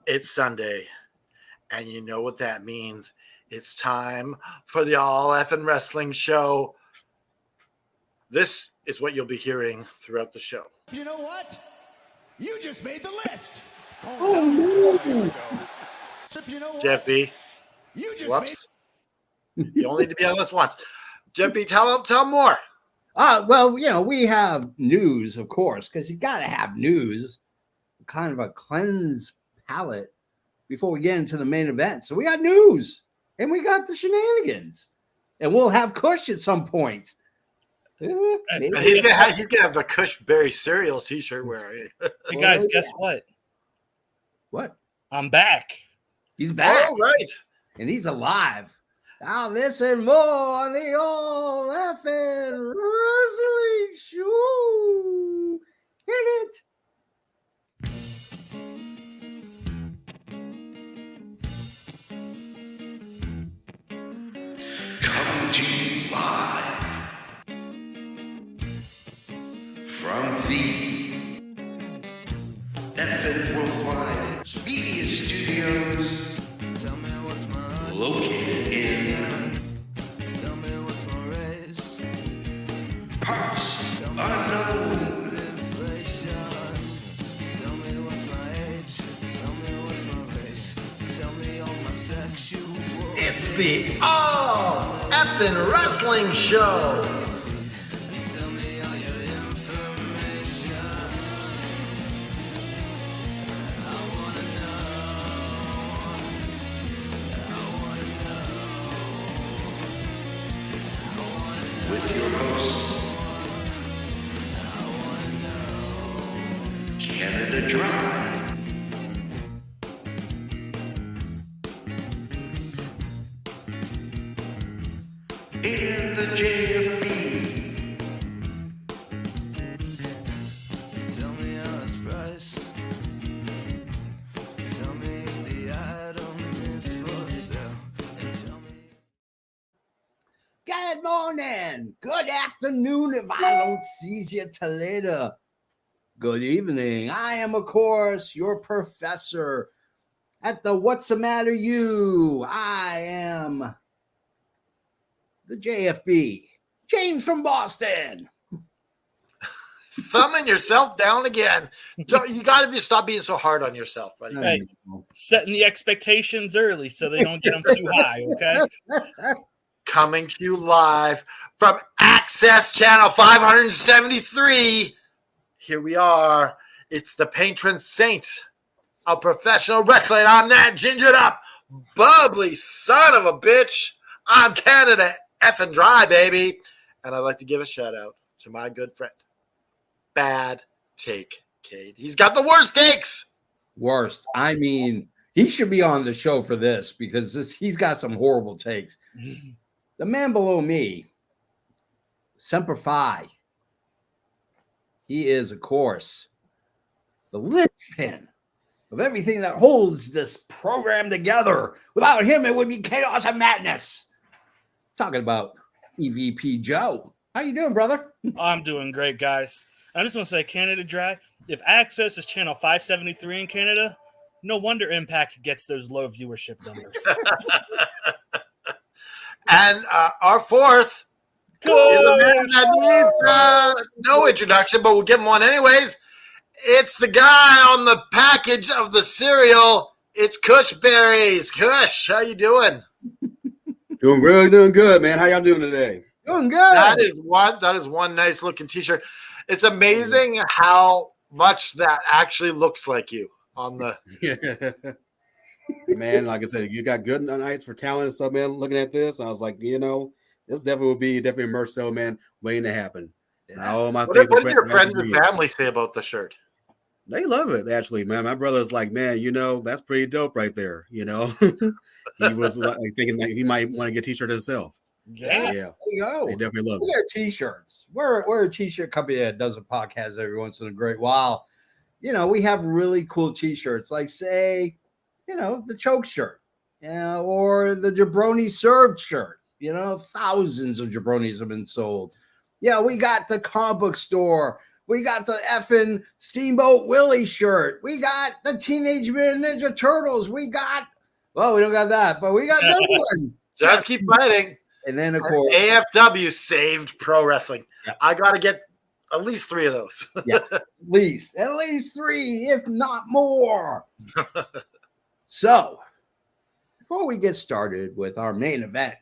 It's Sunday, and you know what that means. It's time for the All Effin' Wrestling Show. This is what you'll be hearing throughout the show. You know what? You just made the list. Oh, no. You know what? Jeff B. You just Whoops. You only need to be on the list once. Jeff B, tell more. Well, we have news, of course, because you got to have news, kind of a cleanse palate before we get into the main event. So we got news, and we got the shenanigans, and we'll have Kush at some point. He's gonna have the Kush Berry cereal T-shirt wearing. Hey guys, guess what? What? I'm back. He's back. All right. And he's alive. Now listen more on the All Effin' Wrestling Show. Hit it. Coming to you live from the Effin' Worldwide Media Studios, located in parts unknown. It's the All Effin' Wrestling Show. With your hosts, Canada Dry, and the JFB. Tell me how it's priced. Tell me if the item is for sale. And tell me. Good morning. Good afternoon if I don't see you till later. Good evening. I am, of course, your professor at the What's the Matter You. I am the JFB. James from Boston. Thumbing yourself down again. You got to stop being so hard on yourself, buddy. Hey, setting the expectations early so they don't get them too high, okay? Coming to you live from Access Channel 573. Here we are. It's the patron saint of professional wrestling. I'm that gingered up, bubbly son of a bitch. I'm Canada effing Dry, baby. And I'd like to give a shout out to my good friend, Bad Take Cade. He's got the worst takes. Worst. I mean, he should be on the show for this because he's got some horrible takes. The man below me, Semper Fi. He is, of course, the linchpin of everything that holds this program together. Without him, it would be chaos and madness. Talking about EVP Joe. How you doing, brother? I'm doing great, guys. I just want to say, Canada Dry, if Access is channel 573 in Canada, no wonder Impact gets those low viewership numbers. And our fourth is a man that needs no introduction, but we'll give him one anyways. It's the guy on the package of the cereal. It's Kush Berries. Kush, how you doing? Doing really doing good, man. How y'all doing today? Doing good. That is one nice looking t-shirt. It's amazing how much that actually looks like you on the Man, like I said, you got good nights for talent and stuff, man. Looking at this, I was like, this definitely will be definitely a merch sale, man, waiting to happen. All my what things did your friends and family say about the shirt? They love it, actually, man. My brother's like, man, that's pretty dope right there. He was like, thinking that he might want to get a t-shirt himself. Yeah. There you go. They definitely love it. We are t-shirts. We're a t-shirt company that does a podcast every once in a great while. We have really cool t-shirts, like say, the choke shirt, or the jabroni served shirt. Thousands of jabronis have been sold. Yeah, we got the comic book store We got the effing Steamboat Willie shirt. We got the Teenage Mutant Ninja Turtles. We don't got that, but we got this one. Just keep fighting. And then, of course, AFW saved pro wrestling. Yeah. I got to get at least 3 of those. at least 3, if not more. So, before we get started with our main event,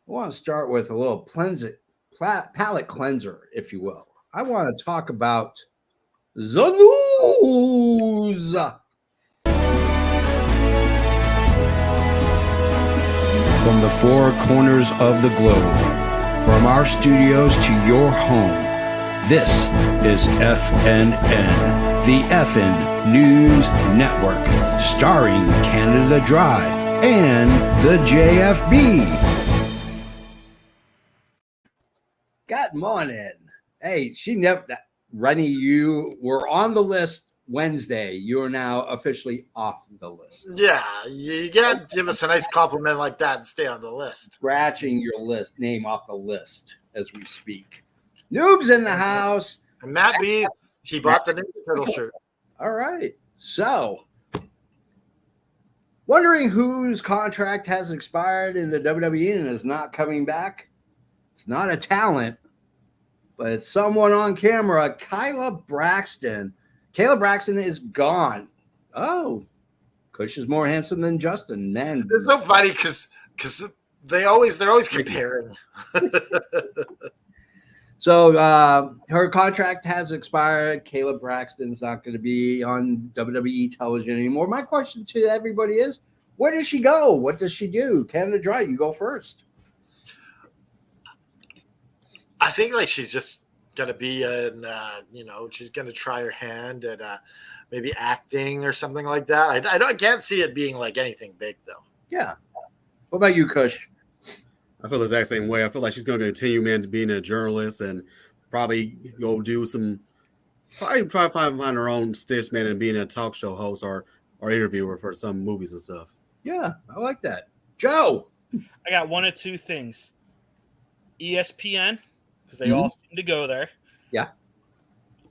I want to start with a little palate cleanser, if you will. I want to talk about the news. From the 4 corners of the globe, from our studios to your home, this is FNN, the FN News Network, starring Canada Dry and the JFB. Good morning. Hey, Rennie, you were on the list Wednesday. You are now officially off the list. Yeah, you got to give us a nice compliment like that and stay on the list. Scratching your name off the list as we speak. Noob's in the house. And Matt B, he bought the Ninja Turtle shirt. All right. So, wondering whose contract has expired in the WWE and is not coming back? It's not a talent, but it's someone on camera. Kayla Braxton. Kayla Braxton is gone. Oh, Kush is more handsome than Justin. Man, It's so funny because they're always comparing. So her contract has expired. Kayla Braxton's not going to be on WWE television anymore. My question to everybody is, where does she go? What does she do? Canada Dry, you go first. I think like she's just gonna be she's gonna try her hand at maybe acting or something like that. I can't see it being like anything big though. Yeah. What about you, Kush? I feel the exact same way. I feel like she's going to continue, man, to being a journalist and probably go do try to find her own stitch, man, and being a talk show host or interviewer for some movies and stuff. Yeah, I like that. Joe. I got 1 or 2 things. ESPN, because they all seem to go there. Yeah.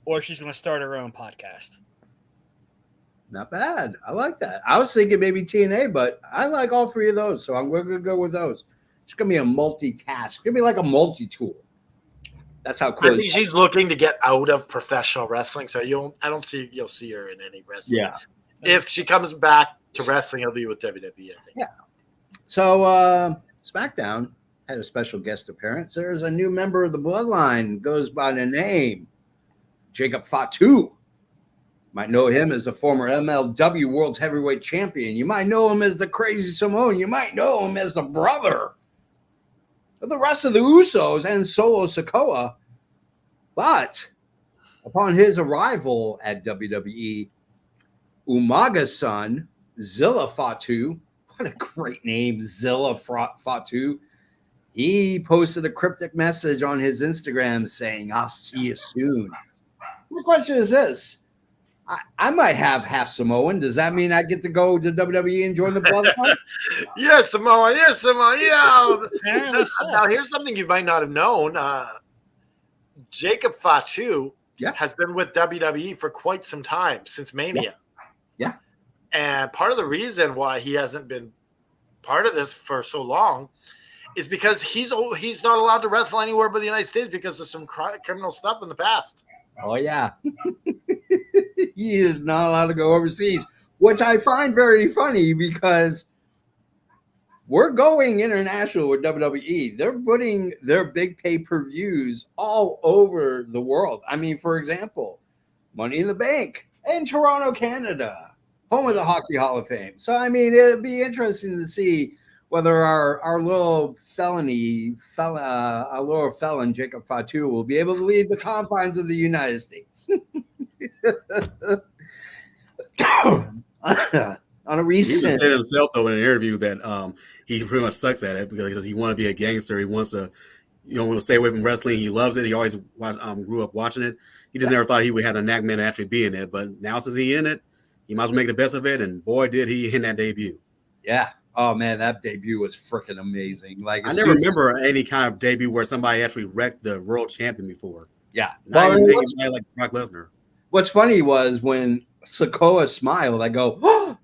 Or she's going to start her own podcast. Not bad. I like that. I was thinking maybe TNA, but I like all 3 of those, so I'm going to go with those. It's going to be a multitask. It's going to be like a multi-tool. That's how cool. I think she's looking to get out of professional wrestling, so you'll see her in any wrestling. Yeah. If she comes back to wrestling, it'll be with WWE, I think. Yeah. So SmackDown had a special guest appearance. There's a new member of the Bloodline, goes by the name Jacob Fatu. Might know him as the former MLW World's Heavyweight Champion. You might know him as the Crazy Samoan. You might know him as the brother of the rest of the Usos and Solo Sikoa. But upon his arrival at WWE, Umaga's son, Zilla Fatu, what a great name, Zilla Fatu, he posted a cryptic message on his Instagram saying, "I'll see you soon." The question is this. I might have half Samoan. Does that mean I get to go to WWE and join the Bloodline? Yes, Samoa. Yes, Samoa. Yeah. Apparently so. Now, here's something you might not have known. Jacob Fatu has been with WWE for quite some time, since Mania. Yeah. And part of the reason why he hasn't been part of this for so long is because he's not allowed to wrestle anywhere but the United States because of some criminal stuff in the past. Oh, yeah. He is not allowed to go overseas, which I find very funny because we're going international with WWE. They're putting their big pay-per-views all over the world. I mean, for example, Money in the Bank in Toronto, Canada, home of the Hockey Hall of Fame. So, I mean, it'd be interesting to see whether our little felon, Jacob Fatu, will be able to leave the confines of the United States. On a recent, He said himself though in an interview that he pretty much sucks at it because he wants to be a gangster. He wants to, stay away from wrestling. He loves it. He always grew up watching it. He just never thought he would have the knack man to actually be in it. But now since he's in it, he might as well make the best of it. And boy, did he in that debut. Yeah. Oh man, that debut was freaking amazing. Like I never remember any kind of debut where somebody actually wrecked the world champion before. Yeah. Not Well, even what's, anybody like Brock Lesnar. what's funny was when Sikoa smiled, I go, oh,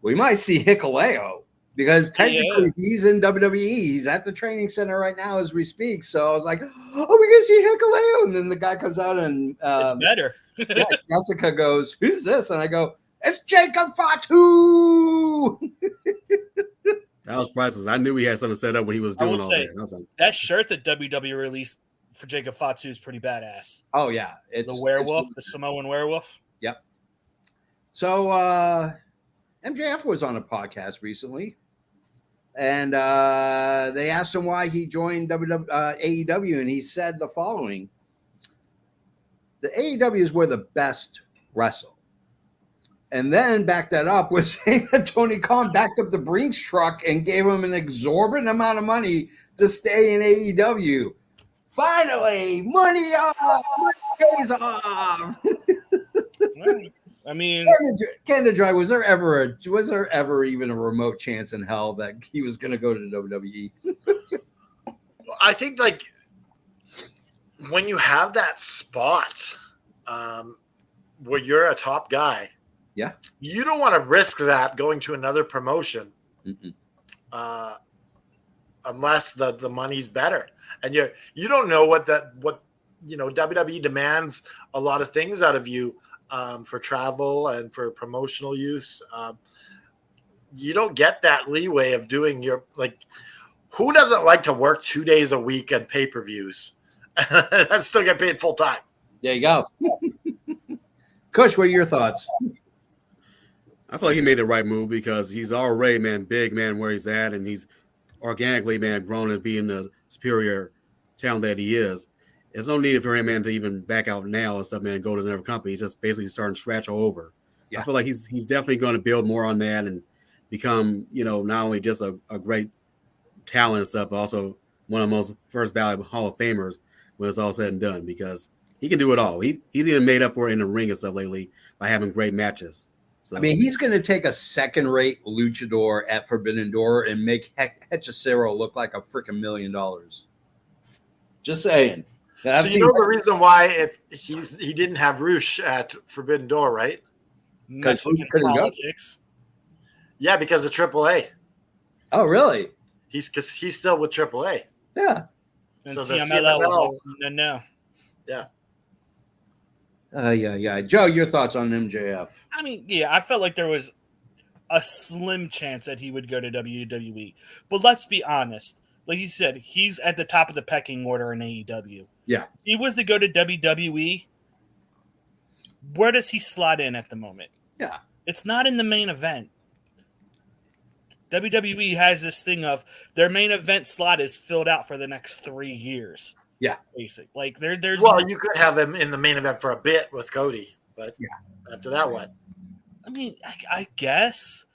we might see Hikuleo because technically he's in WWE. He's at the training center right now as we speak. So I was like, oh, we're going to see Hikuleo. And then the guy comes out and It's better. yeah, Jessica goes, who's this? And I go, it's Jacob Fatu. That was priceless. I knew he had something set up when he was I doing will all say, that. I was like, that shirt that WWE released for Jacob Fatu is pretty badass. Oh, yeah. It's The werewolf, it's- the Samoan werewolf. Yep. So MJF was on a podcast recently, and they asked him why he joined AEW, and he said the following: the AEW is where the best wrestle. And then backed that up with saying that Tony Khan backed up the Brinks truck and gave him an exorbitant amount of money to stay in AEW. Finally, money off, money pays off. I mean, Canada Dry, was there ever even a remote chance in hell that he was going to go to WWE? I think like when you have that spot where you're a top guy, Yeah. you don't want to risk that going to another promotion unless the money's better. And you don't know what WWE demands a lot of things out of you for travel and for promotional use. You don't get that leeway of doing who doesn't like to work 2 days a week and pay-per-views and still get paid full time? There you go. Coach, what are your thoughts? I feel like he made the right move because he's already, man, big, man, where he's at, and he's organically, man, grown and being the superior talent that he is. There's no need for him, man, to even back out now and stuff, man, and go to another company. He's just basically starting to scratch all over. Yeah. I feel like he's definitely going to build more on that and become, not only just a great talent and stuff, but also one of the most first ballot Hall of Famers when it's all said and done, because he can do it all. He's even made up for it in the ring and stuff lately by having great matches. So, I mean, he's going to take a second-rate luchador at Forbidden Door and make Hechicero look like a freaking $1 million. Just saying. So you know the reason why he didn't have Roosh at Forbidden Door, right? Mexican couldn't go. politics. Yeah, because of AAA. Oh, really? He's still with AAA. Yeah. And So the CMLL was CMLL like, no. Yeah. Yeah. Joe, your thoughts on MJF? I mean, yeah, I felt like there was a slim chance that he would go to WWE. But let's be honest. Like you said, he's at the top of the pecking order in AEW. Yeah. If he was to go to WWE, where does he slot in at the moment? Yeah. It's not in the main event. WWE has this thing of their main event slot is filled out for the next 3 years. Yeah. Basic. Like there's Well, you could have him in the main event for a bit with Cody, but after that, what? I mean, I guess,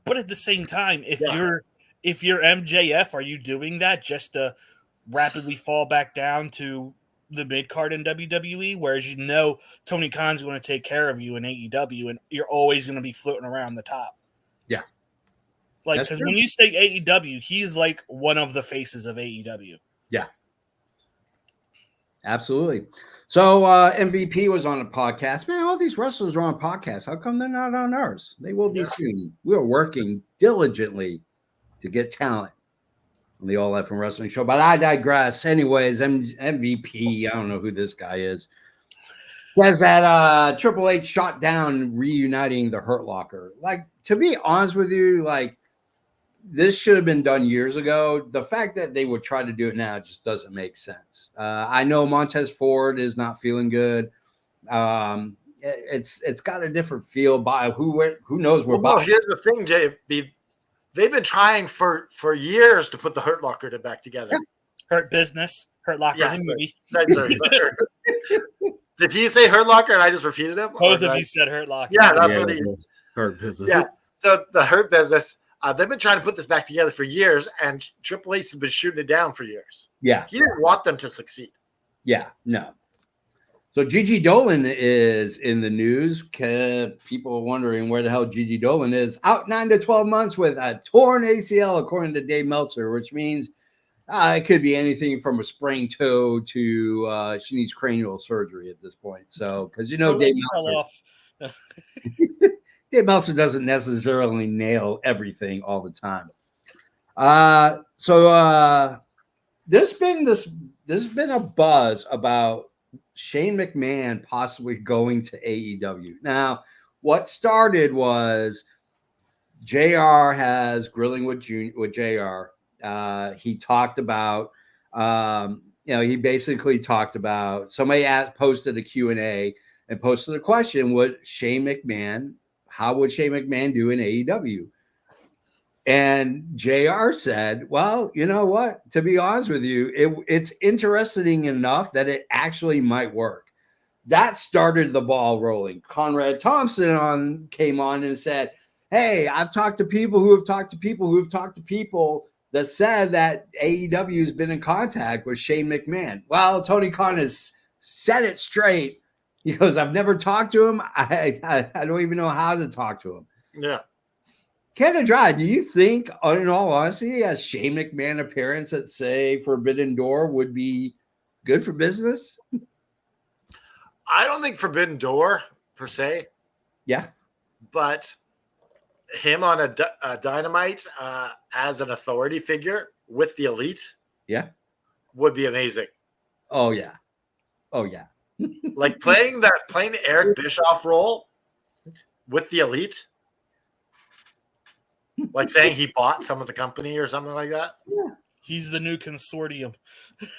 but at the same time, if Yeah. you're MJF, are you doing that just to rapidly fall back down to the mid card in WWE? Whereas Tony Khan's going to take care of you in AEW, and you're always going to be floating around the top. Yeah. Like, That's because true. when you say AEW, he's like one of the faces of AEW. Yeah. Absolutely. So MVP was on a podcast. Man, all these wrestlers are on podcasts. How come they're not on ours? They will be soon. We're working diligently to get talent on the All Out from Wrestling Show. But I digress. Anyways, MVP, I don't know who this guy is, says that Triple H shot down reuniting the Hurt Locker. Like, to be honest with you, like, this should have been done years ago. The fact that they would try to do it now just doesn't make sense. I know Montez Ford is not feeling good. It's got a different feel. By who knows where. Well, here's the thing, JB. They've been trying for years to put the Hurt Locker back together. Hurt Business, Hurt Locker, Yeah, a movie. Sorry. Did he say Hurt Locker and I just repeated him? Both of you said Hurt Locker. Yeah, that's what he. Hurt Business. Yeah. So the Hurt Business. They've been trying to put this back together for years, and Triple H has been shooting it down for years. Yeah. He didn't want them to succeed. Yeah. No. So Gigi Dolan is in the news. People are wondering where the hell Gigi Dolan is. Out 9 to 12 months with a torn ACL, according to Dave Meltzer, which means It could be anything from a sprained toe to she needs cranial surgery at this point. So, because Her Dave leg fell Meltzer, off. Dave Meltzer doesn't necessarily nail everything all the time. There's been a buzz about Shane McMahon possibly going to AEW. Now, what started was JR has Grilling with JR. He talked about, he basically talked about somebody posted a Q&A and posted a question: how would Shane McMahon do in AEW? And JR said, well, you know what? To be honest with you, it's interesting enough that it actually might work. That started the ball rolling. Conrad Thompson came on and said, hey, I've talked to people who have talked to people who have talked to people that said that AEW has been in contact with Shane McMahon. Well, Tony Khan has said it straight. He goes, I've never talked to him. I don't even know how to talk to him. Yeah. Ken Dry, do you think, in all honesty, a Shane McMahon appearance at, say, Forbidden Door would be good for business? I don't think Forbidden Door, per se. Yeah. But him on a Dynamite as an authority figure with the Elite, yeah, would be amazing. Oh yeah, Like playing the Eric Bischoff role with the Elite, like saying he bought some of the company or something like that. Yeah. He's the new consortium.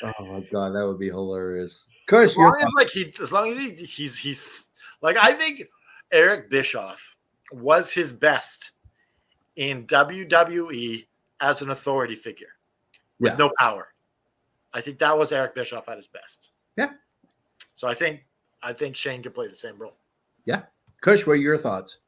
Oh my god, that would be hilarious. Chris, As long as he's like, I think Eric Bischoff was his best in WWE as an authority figure with no power. I think that was Eric Bischoff at his best. Yeah. So I think Shane could play the same role. Yeah. Kush, what are your thoughts?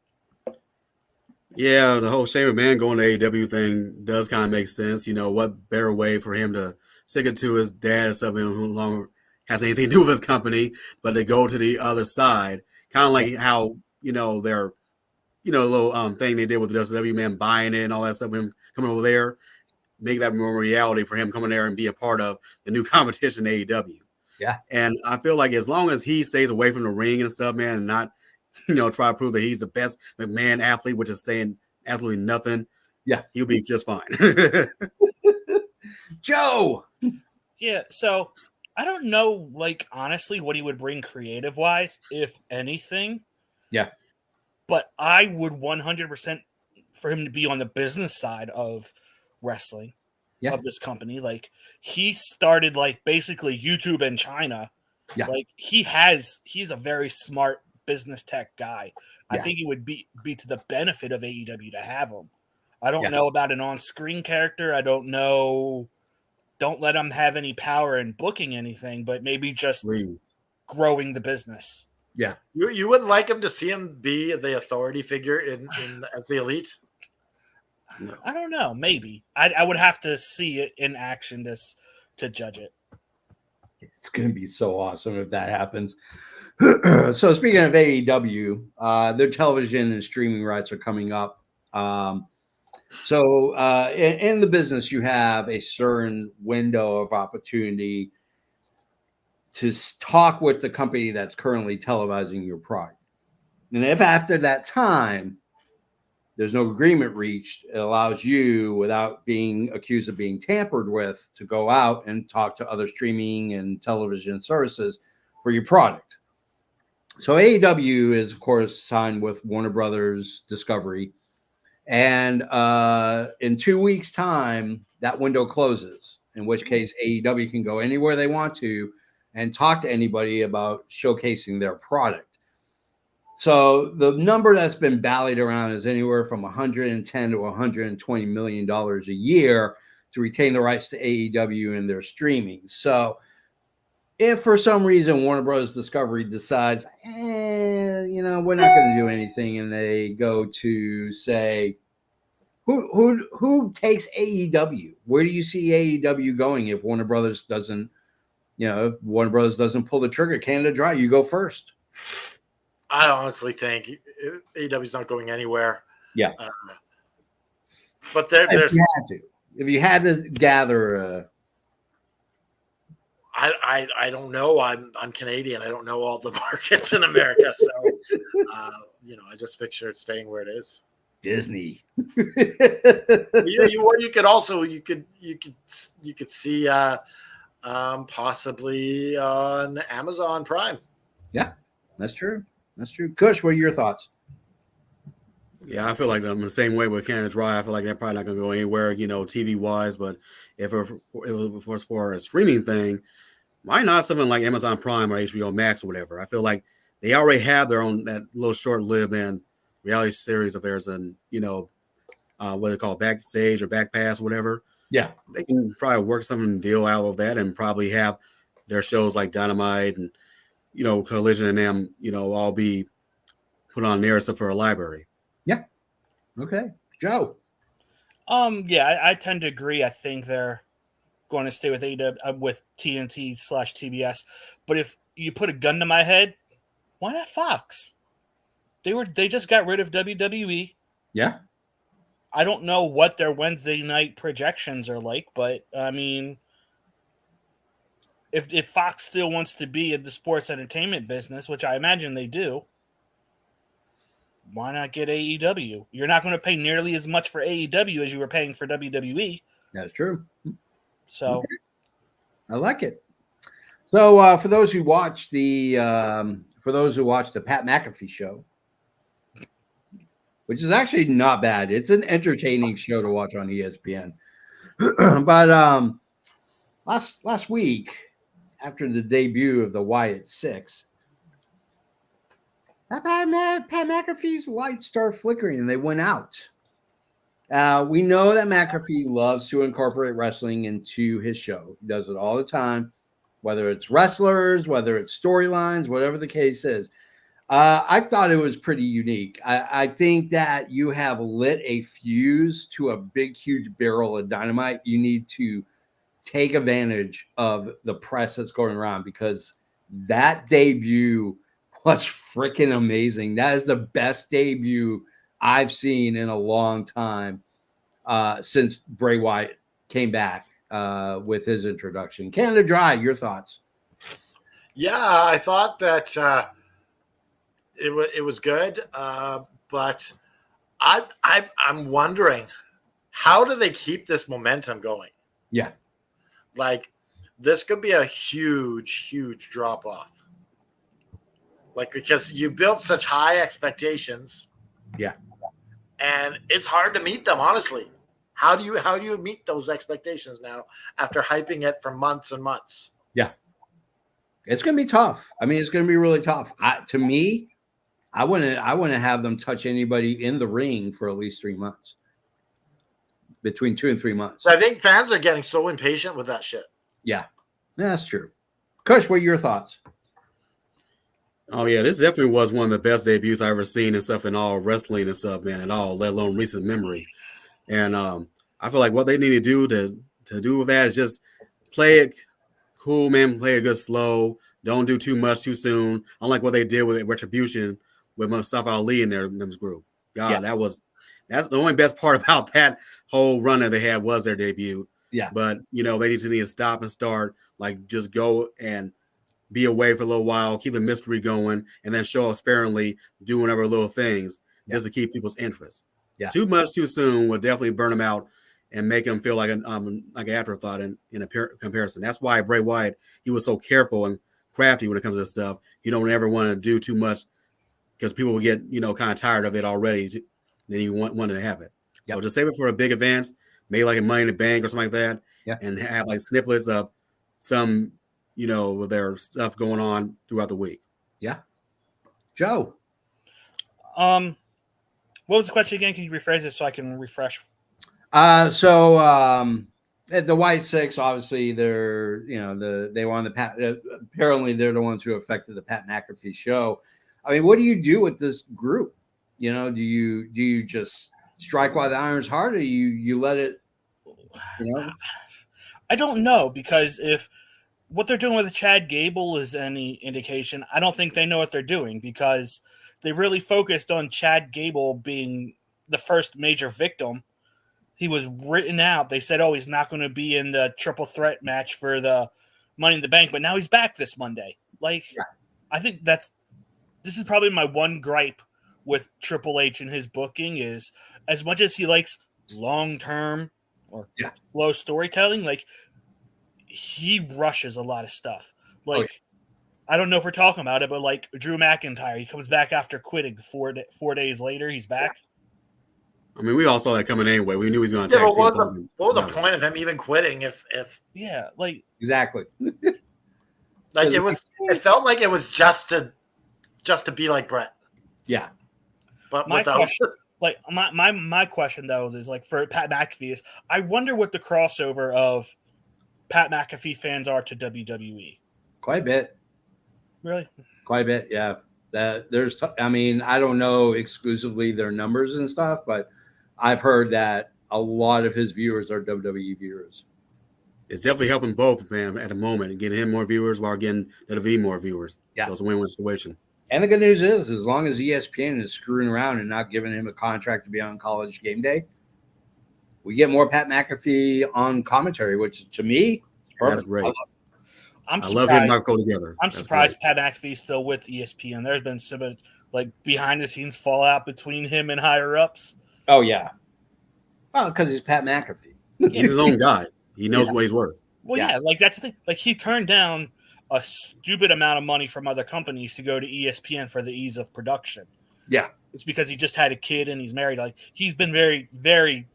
Yeah, the whole Shane McMahon going to AEW thing does kind of make sense. You know, what better way for him to stick it to his dad and stuff, who no longer has anything to do with his company, but to go to the other side. Kind of like how, their, little thing they did with the WWE man buying it and all that stuff, him coming over there, make that more reality for him coming there and be a part of the new competition, AEW. Yeah. And I feel like as long as he stays away from the ring and stuff, man, and not, try to prove that he's the best McMahon athlete, which is saying absolutely nothing. Yeah. He'll be just fine. Joe. Yeah. So I don't know, honestly, what he would bring creative wise, if anything. Yeah. But I would 100% for him to be on the business side of wrestling, of this company. Like, he started basically YouTube in China. Yeah. He's a very smart business tech guy. I think it would be to the benefit of AEW to have him. I don't know about an on-screen character. I don't know. Don't let him have any power in booking anything, but maybe just growing the business. Yeah. You wouldn't like him to see him be the authority figure in as the Elite? No. I don't know. Maybe. I would have to see it in action to judge it. It's going to be so awesome if that happens. So speaking of AEW, their television and streaming rights are coming up. So in the business, you have a certain window of opportunity to talk with the company that's currently televising your product. And if after that time, there's no agreement reached, it allows you, without being accused of being tampered with, to go out and talk to other streaming and television services for your product. So AEW is, of course, signed with Warner Brothers Discovery. And in 2 weeks' time, that window closes, in which case AEW can go anywhere they want to and talk to anybody about showcasing their product. So the number that's been ballied around is anywhere from $110 to $120 million a year to retain the rights to AEW and their streaming. So if for some reason Warner Bros. Discovery decides, we're not going to do anything, and they go to say, who takes AEW? Where do you see AEW going if Warner Brothers doesn't, if Warner Brothers doesn't pull the trigger? Canada Dry, you go first. I honestly think AEW's not going anywhere. Yeah. But there's if you had to gather I don't know. I'm Canadian. I don't know all the markets in America, so I just picture it staying where it is. Disney. You could also you could see possibly on Amazon Prime. Yeah, that's true. That's true. Kush, what are your thoughts? Yeah, I feel like I'm the same way with Canada Dry. I feel like they're probably not going to go anywhere, TV wise. But if it was for a streaming thing, why not something like Amazon Prime or HBO Max or whatever? I feel like they already have their own that little short-lived and reality series of theirs, and what they call Backstage or Back Pass, whatever. Yeah, they can probably work something deal out of that, and probably have their shows like Dynamite and Collision and them, all be put on there except for a library. Yeah. Okay, Joe. Yeah, I tend to agree. I think they're going to stay with with TNT/TBS. But if you put a gun to my head, why not Fox? They just got rid of WWE. Yeah. I don't know what their Wednesday night projections are like, but I mean, if Fox still wants to be in the sports entertainment business, which I imagine they do, why not get AEW? You're not going to pay nearly as much for AEW as you were paying for WWE. That's true. So, okay. I like it. So, for those who watch the Pat McAfee show, which is actually not bad, it's an entertaining show to watch on ESPN. But last week, after the debut of the Wyatt Six, Pat McAfee's lights start flickering and they went out. We know that McAfee loves to incorporate wrestling into his show. He does it all the time, whether it's wrestlers, whether it's storylines, whatever the case is. I thought it was pretty unique. I think that you have lit a fuse to a big, huge barrel of dynamite. You need to take advantage of the press that's going around, because that debut was freaking amazing. That is the best debut I've seen in a long time since Bray Wyatt came back with his introduction. Canada Dry, your thoughts? Yeah, I thought that it was good, but I'm wondering, how do they keep this momentum going? Yeah, like this could be a huge drop off. Like, because you built such high expectations. Yeah. And it's hard to meet them, honestly. How do you meet those expectations now after hyping it for months and months? Yeah. It's going to be tough. I mean, it's going to be really tough. To me, I wouldn't have them touch anybody in the ring for at least 3 months. Between 2 and 3 months. I think fans are getting so impatient with that shit. Yeah. That's true. Kush, what are your thoughts? Oh yeah, this definitely was one of the best debuts I ever seen and stuff in all wrestling and stuff, man, at all, let alone recent memory. And I feel like what they need to do to do with that is just play it cool, man. Play it good, slow. Don't do too much too soon. Unlike what they did with Retribution with Mustafa Ali in their group. God, yeah. That's the only best part about that whole run that they had was their debut. Yeah. But they need to stop and start, like just go and be away for a little while, keep the mystery going, and then show up sparingly, do whatever little things just to keep people's interest. Yeah. Too much too soon would definitely burn them out and make them feel like an afterthought in a comparison. That's why Bray Wyatt, he was so careful and crafty when it comes to this stuff. You don't ever want to do too much because people will get kind of tired of it already. Then you wanted to have it. Yep. So just save it for a big event, maybe like a Money in the Bank or something like that, and have like snippets of some with their stuff going on throughout the week. Yeah. Joe. What was the question again? Can you rephrase it so I can refresh? So the White Six, obviously they're, they won the Pat, apparently they're the ones who affected the Pat McAfee show. I mean, what do you do with this group? Do you just strike while the iron's hot, or you let it, I don't know, because if what they're doing with Chad Gable is any indication, I don't think they know what they're doing, because they really focused on Chad Gable being the first major victim. He was written out. They said, he's not going to be in the triple threat match for the Money in the Bank, but now he's back this Monday. Like, Yeah. I think this is probably my one gripe with Triple H and his booking is as much as he likes long-term or Yeah. slow storytelling, like he rushes a lot of stuff. Like, I don't know if we're talking about it, but like Drew McIntyre, he comes back after quitting 4 days later. He's back. I mean, we all saw that coming anyway. We knew he was going to Yeah, attack. but CM Punk. what was the point of him even quitting if Yeah, like Exactly. like it felt like it was just to be like Brett, Yeah. but my without question, like my question though is like for Pat McAfee is I wonder what the crossover of Pat McAfee fans are to WWE. Quite a bit. Really? Quite a bit. Yeah. I mean, I don't know exclusively their numbers and stuff, but I've heard that a lot of his viewers are WWE viewers. It's definitely helping both, man, at the moment, and getting him more viewers while getting WWE more viewers. Yeah. So it's a win-win situation. And the good news is, as long as ESPN is screwing around and not giving him a contract to be on College Game Day, we get more Pat McAfee on commentary, which to me is perfect. That's great. I'm I surprised. love him and Mark go together. I'm That's surprised great. Pat McAfee's still with ESPN. There's been some like behind the scenes fallout between him and higher ups. Oh, yeah. Well, because he's Pat McAfee. He's his own guy. He knows Yeah. what he's worth. Well, Yeah. yeah, like that's the thing. Like he turned down a stupid amount of money from other companies to go to ESPN for the ease of production. Yeah. It's because he just had a kid and he's married. Like he's been very, very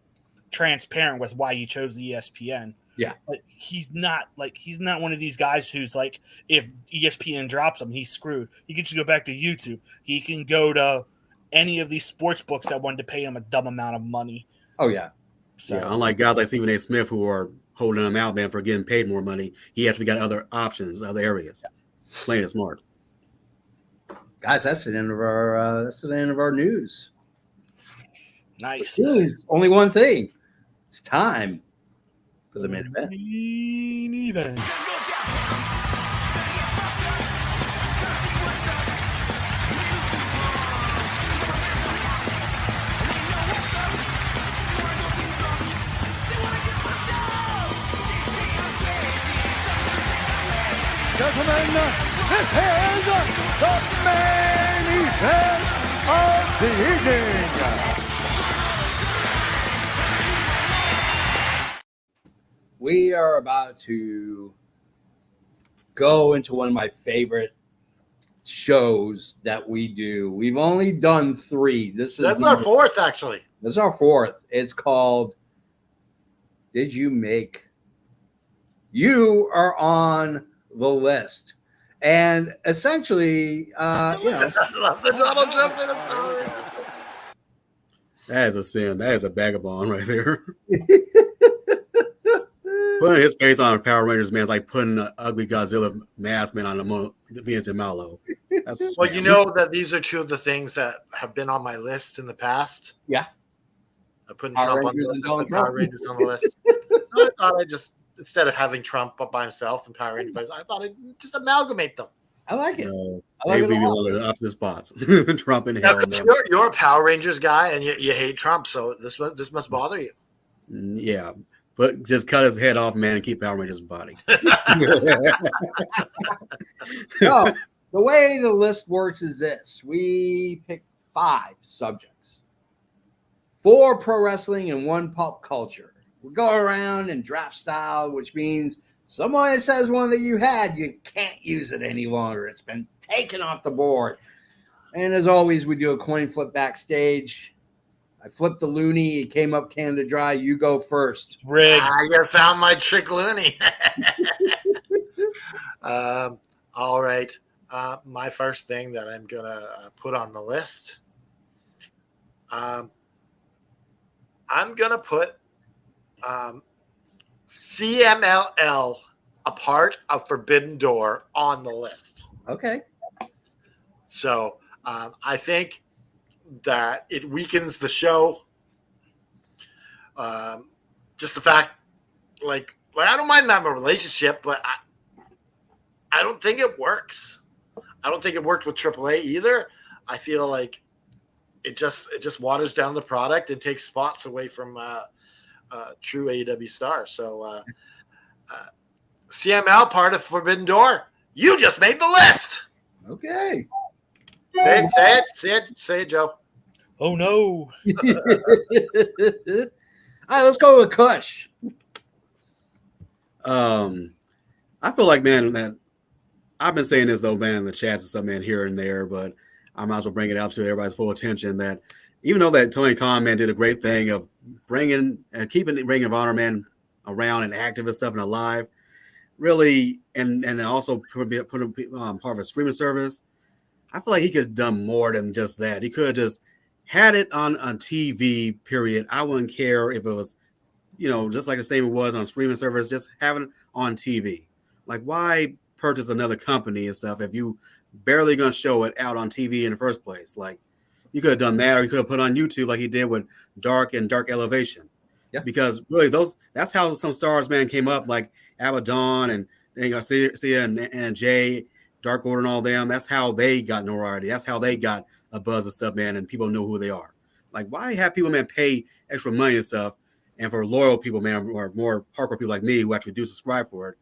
transparent with why he chose ESPN. Yeah. But he's not one of these guys who's like, if ESPN drops him, he's screwed. He can just go back to YouTube. He can go to any of these sports books that wanted to pay him a dumb amount of money. Oh, yeah. So Yeah, unlike guys like Stephen A. Smith who are holding him out, man, for getting paid more money, he actually got other options, other areas. Playing it smart. Guys, that's the end of our news. nice. There's only one thing. It's time for the main event. Main event. Gentlemen, this is the main event of the evening. We are about to go into one of my favorite shows that we do. We've only done 3. that's our fourth actually. This is our 4th. It's called Did You Make? You are on the list. And essentially, you know, The Donald Trump in a That is a sin. That is a vagabond right there. Putting his face on a Power Rangers, man, is like putting an ugly Godzilla mask, man, on a Venus de Malo. That's Well, you know that these are two of the things that have been on my list in the past. Yeah. I put Power Trump on the Rangers list, and I Donald put Power Trump. Rangers on the list. So I thought I'd just, instead of having Trump up by himself and Power Rangers, I thought I'd just amalgamate them. I like it. no, I like they it be a lot. belong to the opposite spots. Trump and Now, hell. 'cause No. you're a Power Rangers guy and you hate Trump, so this must bother you. Yeah, but just cut his head off, man, and keep Power Rangers' body. No, the way the list works is this. We pick 5 subjects. 4 pro wrestling and 1 pop culture. We go around in draft style, which means someone says one that you had, you can't use it any longer. It's been taken off the board. And as always, we do a coin flip backstage. I flipped the loony. It came up Canada Dry. You go first. Rigged. You found my trick loony. All right. My first thing that I'm going to put on the list, I'm going to put CMLL, a part of Forbidden Door, on the list. Okay. So I think that it weakens the show. Just the fact, like I don't mind that relationship, but I don't think it works. I don't think it worked with AAA either. I feel like it just waters down the product and takes spots away from true AEW stars. So CML, part of Forbidden Door. You just made the list. Okay. Say it, Joe. Oh no. All right, let's go with Kush. I feel like, man, that I've been saying this though, man, in the chats and stuff, man, here and there, but I might as well bring it out to everybody's full attention that even though that Tony Khan, man, did a great thing of bringing and keeping the Ring of Honor, man, around and active and stuff and alive, really, and also put him part of a streaming service, I feel like he could have done more than just that. He could have just had it on TV, period. I wouldn't care if it was, just like the same it was on streaming service, just having it on TV. Like, why purchase another company and stuff if you barely going to show it out on TV in the first place? Like, you could have done that, or you could have put it on YouTube like he did with Dark and Dark Elevation. Yeah. Because really, that's how some stars, man, came up, like Abaddon and Garcia and Jay, Dark Order and all them. That's how they got notoriety. That's how they got a buzz and stuff, man, and people know who they are. Like, why have people, man, pay extra money and stuff, and for loyal people, man, or more hardcore people like me who actually do subscribe for it,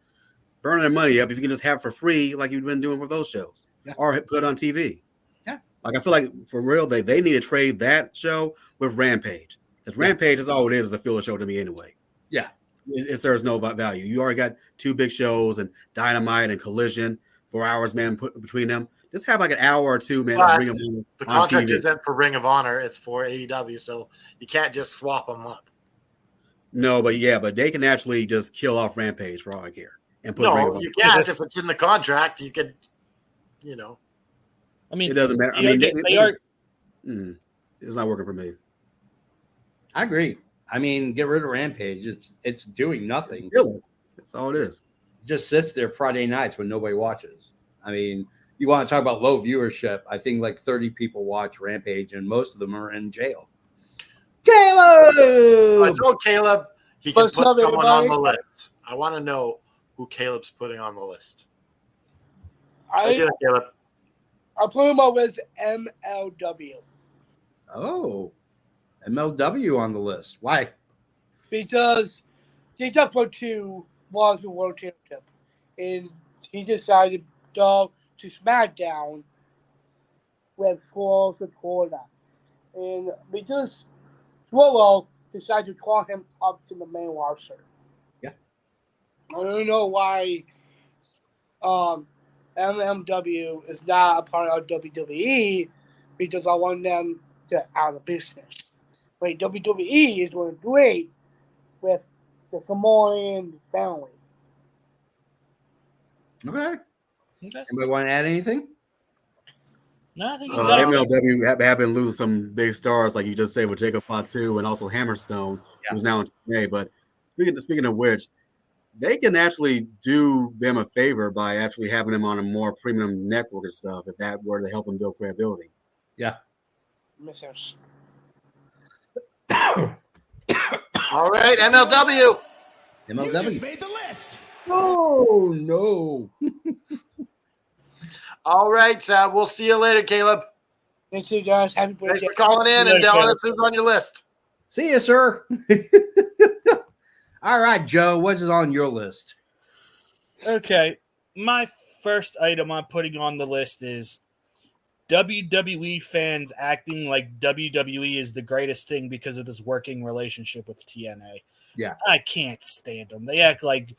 burning their money up if you can just have it for free like you've been doing with those shows, or put it on TV. Yeah. Like, I feel like, for real, they need to trade that show with Rampage. Because Rampage is all it is a filler show to me anyway. Yeah. It serves no value. You already got 2 big shows and Dynamite and Collision, 4 hours, man, put between them. Just have like an hour or two, man. But Ring of Honor the on contract TV. isn't for Ring of Honor; it's for AEW, so you can't just swap them up. No, but they can actually just kill off Rampage for all I care and put Ring of No, Honor. you can't. If it's in the contract, you could, I mean, It doesn't matter. I you know, mean, they are. it's not working for me. I agree. I mean, get rid of Rampage. It's doing It's nothing. filler. That's all it is. It just sits there Friday nights when nobody watches. I mean, you want to talk about low viewership? I think like 30 people watch Rampage, and most of them are in jail. I Caleb! told Caleb he can What's put up, someone on everybody? the list. I want to know who Caleb's putting on the list. I Caleb. put him up as MLW Oh, MLW on the list. Why? because he just for 2 was the world championship, and he decided to go to SmackDown with full support, and because Swallow decided to call him up to the main roster. Yeah. I don't know why MMW is not a part of WWE, because I want them to out of business. But WWE is doing great with the Samoan family. Okay. Okay. Anybody want to add anything? No, I think he's out. MLW have been losing some big stars, like you just said, with Jacob Fatu and also Hammerstone, who's now in TNA. But speaking of which, they can actually do them a favor by actually having them on a more premium network and stuff, if that were to help them build credibility. Yeah. Missers. All right, MLW. MLW. made the list. Oh, no. All right, we'll see you later, Caleb. Thanks, you guys. Happy Thanks birthday. for calling in and telling us who's on your list. See you, sir. All right, Joe, what is on your list? Okay, my first item I'm putting on the list is WWE fans acting like WWE is the greatest thing because of this working relationship with TNA. Yeah. I can't stand them. They act like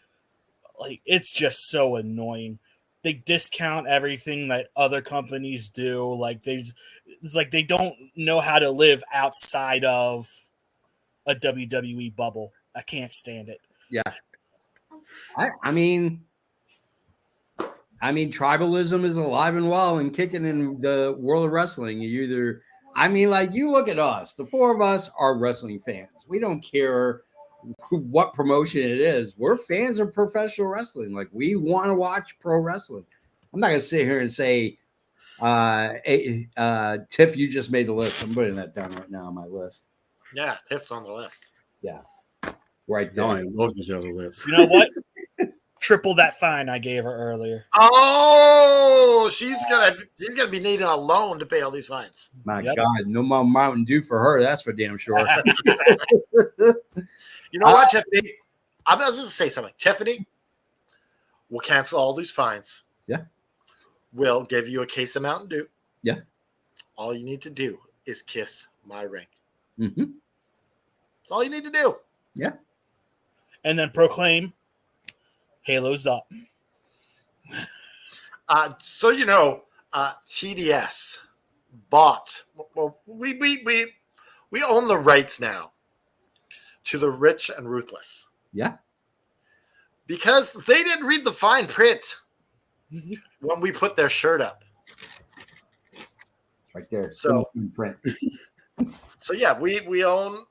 it's just so annoying. They discount everything that other companies do. It's like they don't know how to live outside of a WWE bubble. I can't stand it. Yeah. I mean, tribalism is alive and well and kicking in the world of wrestling. You look at us. The 4 of us are wrestling fans. We don't care what promotion it is. We're fans of professional wrestling. Like, we want to watch pro wrestling. I'm not going to sit here and say, Tiff, you just made the list. I'm putting that down right now on my list. Yeah, Tiff's on the list. Yeah. Right No, there. and most of the list. You know what? Triple that fine I gave her earlier. Oh, she's gonna be needing a loan to pay all these fines. My Yep. God, no more Mountain Dew for her. That's for damn sure. You know what, Tiffany? I'm just gonna say something. Tiffany, We'll cancel all these fines. Yeah. We'll give you a case of Mountain Dew. Yeah. All you need to do is kiss my ring. Mm-hmm. That's all you need to do. Yeah. And then proclaim Halo's up. So TDS bought. Well, we own the rights now to the Rich and Ruthless Yeah. because they didn't read the fine print when we put their shirt up. Right there. So- print. So yeah, we own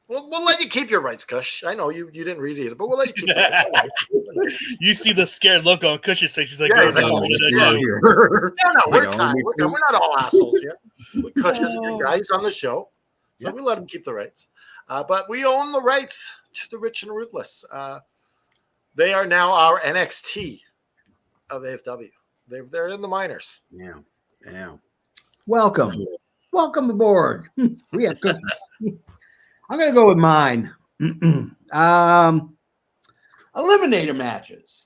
we'll let you keep your rights, Kush. I know you didn't read it either, but we'll let you keep your rights. You see the scared look on Cush's face. He's like, Yeah, "Oh, he's like, no, "Oh, what shit." did I do?" Here. No, we're Like, kind. We're not all assholes here. Kush is a good guy. He's on the show, so Yeah. we let him keep the rights. But we own the rights to the Rich and Ruthless. They are now our NXT of AFW. They're in the minors. Yeah. Yeah. Welcome. Welcome aboard. We have cookies. I'm going to go with mine. Eliminator matches.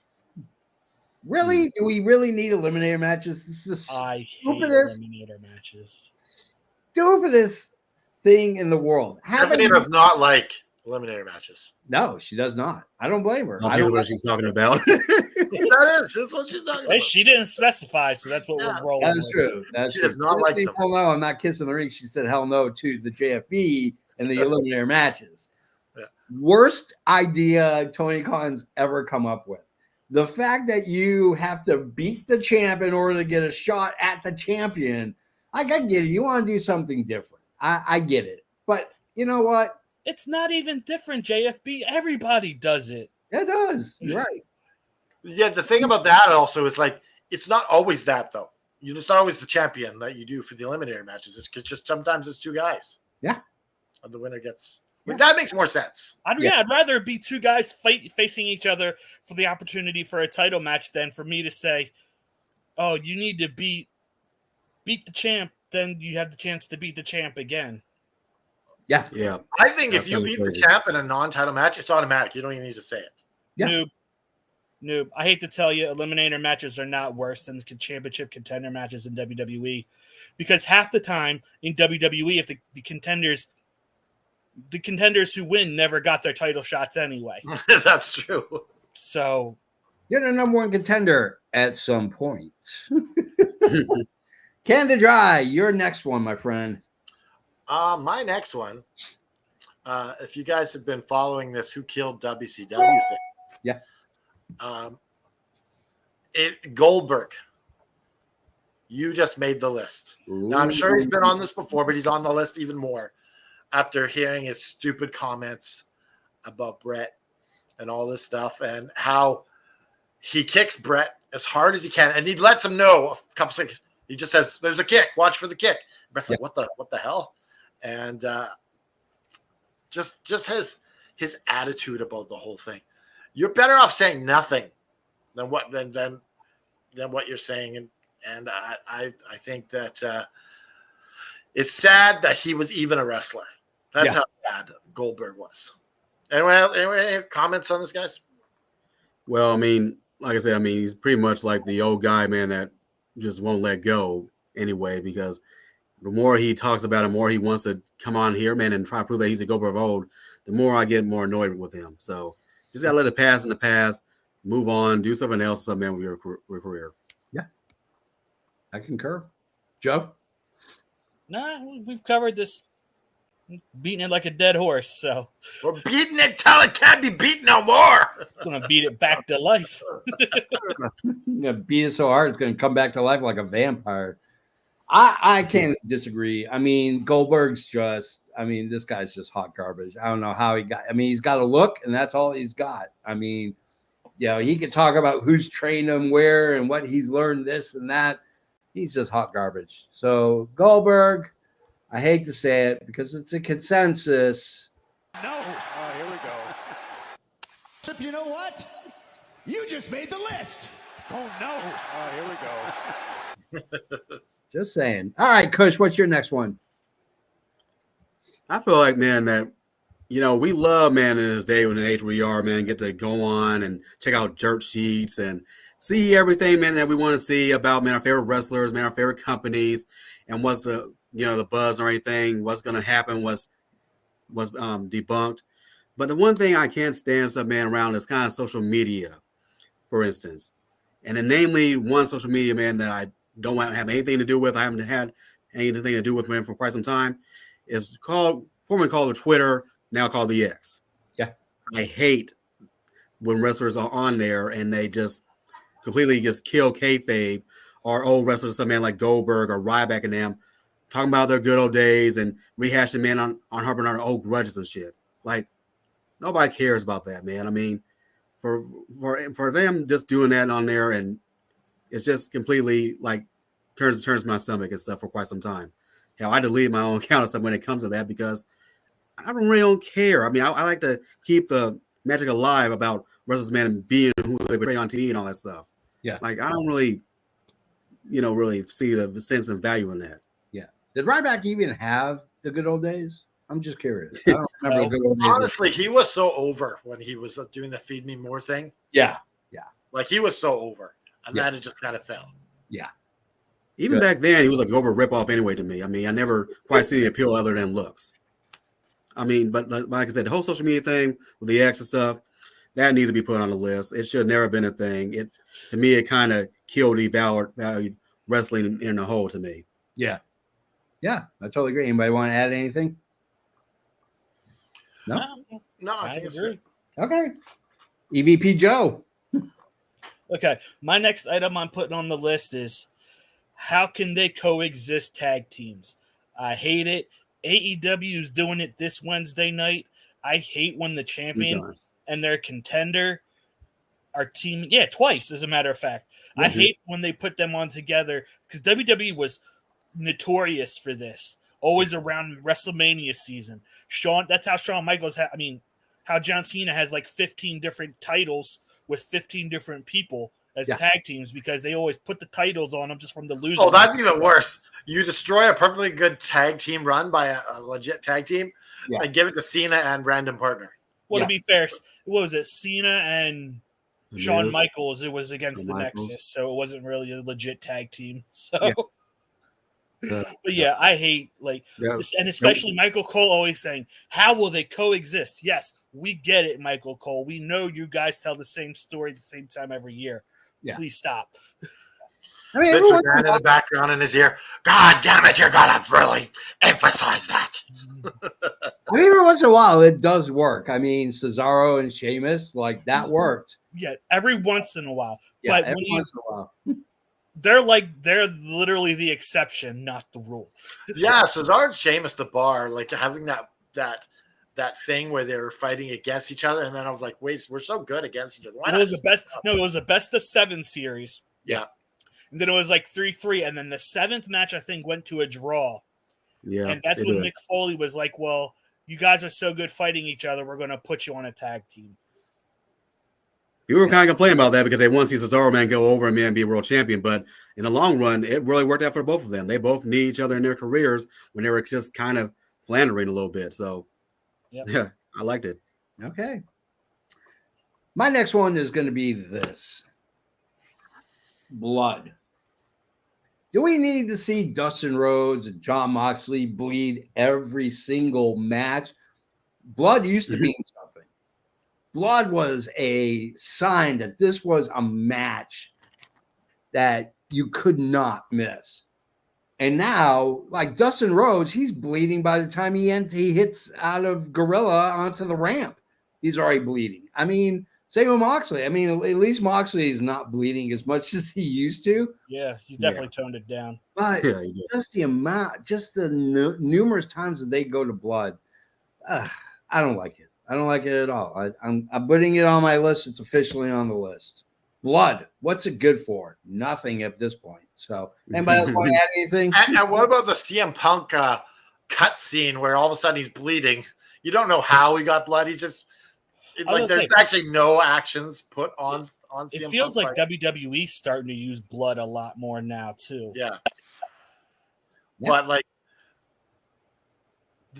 Really? Do we really need eliminator matches? This is the I hate Stupidest. eliminator matches. stupidest thing in the world. Stephanie does not like eliminator matches. No, she does not. I don't blame her. I I don't know don't. what she's talking about. That's what she's talking Hey, about. she didn't specify, so that's what Yeah. we're rolling That is with. true. That's She true. does not like Stephanie, them. hell no, I'm not kissing the ring. She said hell no to the JFB and the eliminator matches. Yeah. Worst idea Tony Khan's ever come up with. The fact that you have to beat the champ in order to get a shot at the champion. I get it. You want to do something different. I get it. But you know what? It's not even different, JFB. Everybody does it. It does. You're right. Yeah, the thing about that also is like it's not always that though. It's not always the champion that you do for the eliminator matches. It's just sometimes it's two guys. Yeah. And the winner gets. Yeah. That makes more sense. I'd rather be two guys facing each other for the opportunity for a title match than for me to say, "Oh, you need to beat the champ." Then you have the chance to beat the champ again. Yeah. Yeah. I think if That you sounds beat the crazy. champ in a non-title match, it's automatic. You don't even need to say it. Yeah. Noob. I hate to tell you, eliminator matches are not worse than championship contender matches in WWE, because half the time in WWE, if the contenders who win never got their title shots anyway. That's true. So You're the number one contender at some point. Canada Dry, your next one, my friend. My next one, if you guys have been following this Who Killed WCW thing. Yeah. Goldberg. You just made the list. Now, I'm sure he's been on this before, but he's on the list even more after hearing his stupid comments about Brett and all this stuff and how he kicks Brett as hard as he can. And he lets him know a couple seconds. He just says, "There's a kick. Watch for the kick." Brett's like, "What the hell?" And just his attitude about the whole thing. You're better off saying nothing than what you're saying. And I think that it's sad that he was even a wrestler. That's how bad Goldberg was. Any comments on this, guys? Well, I mean, like I said, he's pretty much like the old guy, man, that just won't let go anyway, because the more he talks about it, the more he wants to come on here, man, and try to prove that he's a Goldberg of old, the more I get more annoyed with him. So just got to let it pass in the past, move on, do something else, man, with your career. I concur. Joe? nah, we've covered this, beating it like a dead horse. So We're beating it till it can't be beat no more. I'm gonna beat it back to life. Yeah, beat it so hard it's going to come back to life like a vampire. I can't disagree. I mean, Goldberg's just, this guy's just hot garbage. I don't know how he got, he's got a look and that's all he's got. He could talk about who's trained him where and what he's learned this and that. He's just hot garbage. So Goldberg, I hate to say it because it's a consensus. No. Here we go. Chip, you know what? You just made the list. Oh, no. Here we go. Just saying. All right, Kush, what's your next one? I feel like, man, that we love, man, in this day when the age we are, man, get to go on and check out dirt sheets and see everything, man, that we want to see about, man, our favorite wrestlers, man, our favorite companies, and what's the buzz or anything, what's going to happen, was debunked. But the one thing I can't stand stuff, man, around is kind of social media, for instance. And then namely one social media, man, that I don't want to have anything to do with, I haven't had anything to do with, man, for quite some time, is formerly called the Twitter, now called the X. Yeah. I hate when wrestlers are on there and they just completely just kill kayfabe, or old wrestlers, some man like Goldberg or Ryback and them, talking about their good old days and rehashing, man, on harping on old grudges and shit. Like, nobody cares about that, man. I mean, for them just doing that on there, and it's just completely like turns my stomach and stuff for quite some time. Hell, I delete my own account and stuff when it comes to that, because I don't care. I mean, I like to keep the magic alive about wrestlers, man, being who they portray on TV and all that stuff. Yeah. Like, I don't really, really see the sense and value in that. Yeah. Did Ryback even have the good old days? I'm just curious. I don't remember the good old days. Honestly, he was so over when he was doing the Feed Me More thing. Yeah. Like, he was so over, and Yeah. then it just kind of fell. Yeah. Even back then, he was like over ripoff anyway to me. I mean, I never quite see the appeal other than looks. I mean, but like I said, the whole social media thing with the X and stuff, that needs to be put on the list. It should have never been a thing. To me, it kind of killed valued wrestling in a whole to me. Yeah. Yeah. I totally agree. Anybody want to add anything? No? No, I think it's agree. good. Okay. EVP Joe. Okay, my next item I'm putting on the list is how can they coexist tag teams? I hate it. AEW is doing it this Wednesday night. I hate when the champion and their contender are teaming. Yeah, twice, as a matter of fact. Mm-hmm. I hate when they put them on together, because WWE was notorious for this. Always around WrestleMania season. That's how Shawn Michaels how John Cena has like 15 different titles with 15 different people as tag teams, because they always put the titles on them just from the loser. Oh, that's even worse. You destroy a perfectly good tag team run by a legit tag team and give it to Cena and random partner. Well, to be fair, what was it? Cena and Shawn Michaels. It was against the Nexus, so it wasn't really a legit tag team. So, but yeah, I hate and especially Michael Cole always saying, "How will they coexist?" Yes, we get it, Michael Cole. We know you guys tell the same story at the same time every year. Yeah. Please stop. I mean, Vince McMahon in the background in his ear. God damn it, you're gonna really emphasize that. I mean, every once in a while it does work. I mean, Cesaro and Sheamus, like that worked. Yeah, every once in a while. Yeah, but every once in a while. They're literally the exception, not the rule. Yeah, Cesaro and Sheamus, the bar, like having that thing where they were fighting against each other, and then I was like, wait, we're so good against each other. Why it was a best of 7 series. Yeah. And then it was like 3-3, and then the 7th match I think went to a draw. Yeah. And that's when Mick Foley was like, well, you guys are so good fighting each other, we're going to put you on a tag team. People were kind of complaining about that because they want to see Cesaro, man, go over and be a world champion. But in the long run, it really worked out for both of them. They both need each other in their careers when they were just kind of floundering a little bit. So, yeah, I liked it. Okay. My next one is going to be this. Blood. Do we need to see Dustin Rhodes and Jon Moxley bleed every single match? Blood used to mean something. Blood was a sign that this was a match that you could not miss. And now, like Dustin Rhodes, he's bleeding by the time he hits out of Gorilla onto the ramp. He's already bleeding. I mean, same with Moxley. I mean, at least Moxley is not bleeding as much as he used to. Yeah, he's definitely toned it down. But just the amount, just the numerous times that they go to blood, I don't like it. I don't like it at all. I'm putting it on my list. It's officially on the list. Blood. What's it good for? Nothing at this point. So, anybody else want to add anything? And what about the CM Punk cut scene where all of a sudden he's bleeding? You don't know how he got blood. He's just there's actually no actions put on CM It feels Punk, like WWE's starting to use blood a lot more now too. Yeah. But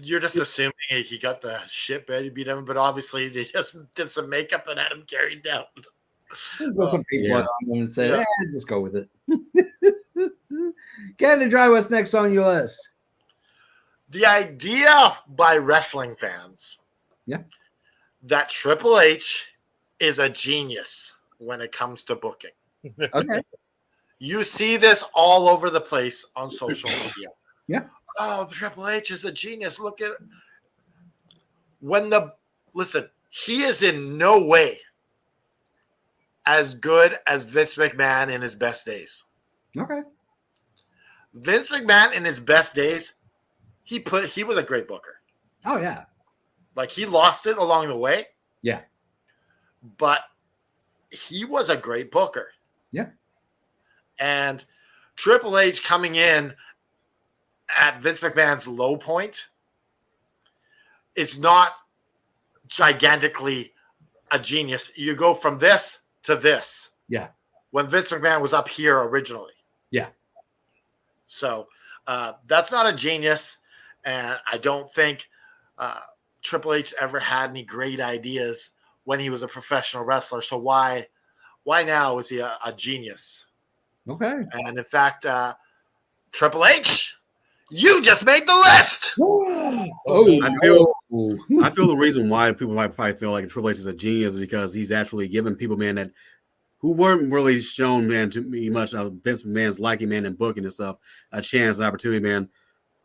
You're just assuming he got the shit ready to beat him, but obviously they just did some makeup and had him carried down. Put some fake Yeah. blood on them and say, Yeah. just go with it. Canada Dry, what's next on your list? The idea by wrestling fans, Yeah. that Triple H is a genius when it comes to booking. Okay. You see this all over the place on social media. Yeah. Oh, Triple H is a genius. Look at listen, he is in no way as good as Vince McMahon in his best days. Okay. Vince McMahon in his best days, he was a great booker. Oh, yeah. Like, he lost it along the way, Yeah. but he was a great booker. Yeah. And Triple H coming in at Vince McMahon's low point, it's not gigantically a genius. You go from this to this. Yeah. When Vince McMahon was up here originally. Yeah. So that's not a genius. And I don't think Triple H ever had any great ideas when he was a professional wrestler. So why now is he a genius? Okay. And in fact, Triple H, you just made the list. Oh, I feel no. I feel the reason why people might probably feel like Triple H is a genius is because he's actually giving people, man, that who weren't really shown, man, to be much of Vince McMahon's liking, man, and booking and stuff, a chance, an opportunity, man,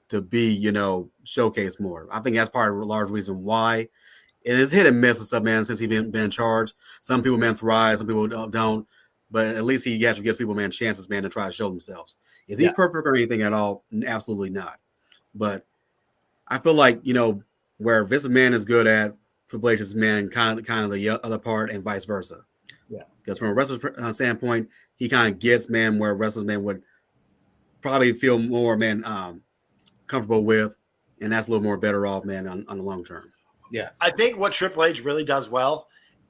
to be, showcased more. I think that's part of a large reason why. It is hit and miss and stuff, man, since he's been in charge. Some people, man, thrive, some people don't. But at least he actually gives people, man, chances, man, to try to show themselves. Is he perfect or anything at all? Absolutely not. But I feel like, where Vince McMahon is good at, Triple H is, man, kind of the other part and vice versa. Yeah. Because from a wrestler's standpoint, he kind of gets, man, where wrestlers, man, would probably feel more, man, comfortable with. And that's a little more better off, man, on the long term. Yeah. I think what Triple H really does well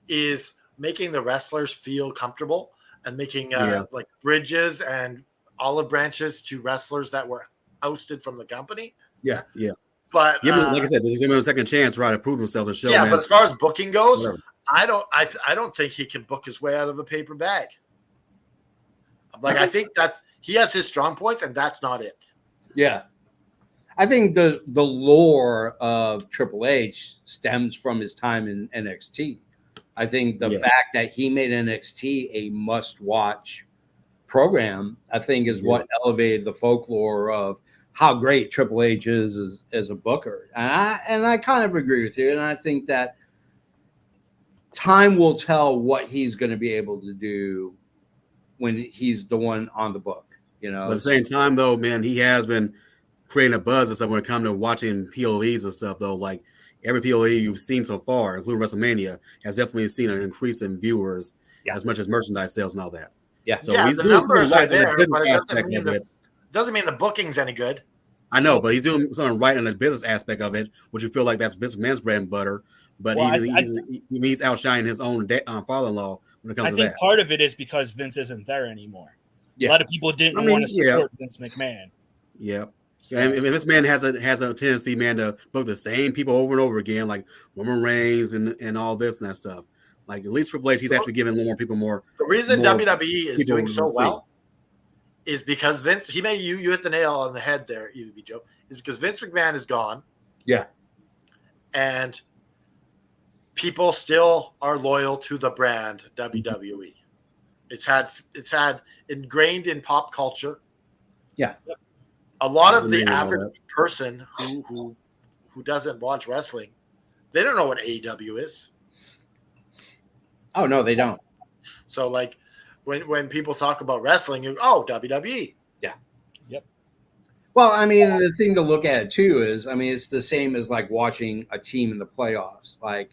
is making the wrestlers feel comfortable and making like bridges and olive branches to wrestlers that were ousted from the company. Yeah. Yeah. But like I said, give him a second chance, right, to prove himself and show. Yeah, man, but as far as booking goes, whatever. I don't think he can book his way out of a paper bag. Like, I think that he has his strong points, and that's not it. Yeah. I think the lore of Triple H stems from his time in NXT. I think the fact that he made NXT a must-watch program, I think, is what elevated the folklore of how great Triple H is as a booker. And I kind of agree with you. And I think that time will tell what he's going to be able to do when he's the one on the book. But at the same time, though, man, he has been creating a buzz and stuff when it comes to watching PLEs and stuff, though. Like, every PLE you've seen so far, including WrestleMania, has definitely seen an increase in viewers as much as merchandise sales and all that. Yeah. So yeah, he's the doing numbers something are right in there, the but business it aspect of it. doesn't mean the booking's any good. I know, but he's doing something right in the business aspect of it, which you feel like that's Vince McMahon's bread and butter. But he's outshining his own father-in-law when it comes to that. I think part of it is because Vince isn't there anymore. Yeah. A lot of people didn't want to support Vince McMahon. Yeah. And this man has a tendency, man, to book the same people over and over again, like Roman Reigns and all this and that stuff. Like, at least Triple H, he's actually giving more people more. The reason more WWE is people doing so to see. well is because Vince. You hit the nail on the head there, EVP Joe. Is because Vince McMahon is gone. Yeah. And people still are loyal to the brand WWE. It's had ingrained in pop culture. Yeah. A lot of the average person who doesn't watch wrestling, they don't know what AEW is. Oh, no, they don't. So, like, when people talk about wrestling, you go, WWE. Yeah. Yep. Well, I mean, the thing to look at too is, I mean, it's the same as like watching a team in the playoffs. Like,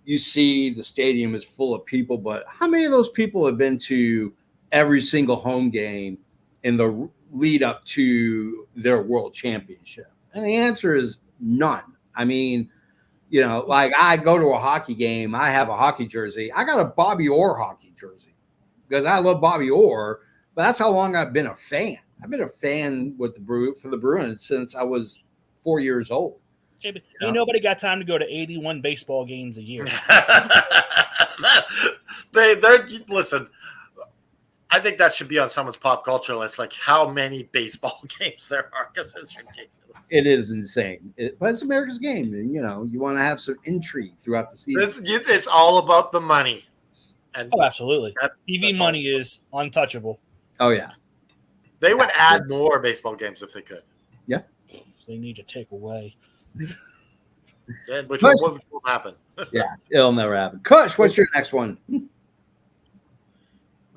you see the stadium is full of people, but how many of those people have been to every single home game in the lead up to their world championship? And the answer is none. I mean, like, I go to a hockey game, I have a hockey jersey. I got a Bobby Orr hockey jersey because I love Bobby Orr, but that's how long I've been a fan. I've been a fan for the Bruins since I was 4 years old. JB, ain't nobody got time to go to 81 baseball games a year. they're listen. I think that should be on someone's pop culture list, like how many baseball games there are, because it's ridiculous. It is insane, but it's America's game. And, you want to have some intrigue throughout the season. It's all about the money. And Oh, absolutely. TV that's money is untouchable. Oh yeah, they would add more baseball games if they could. They need to take away. Yeah, which will happen. yeah, it'll never happen. Kush, what's your next one?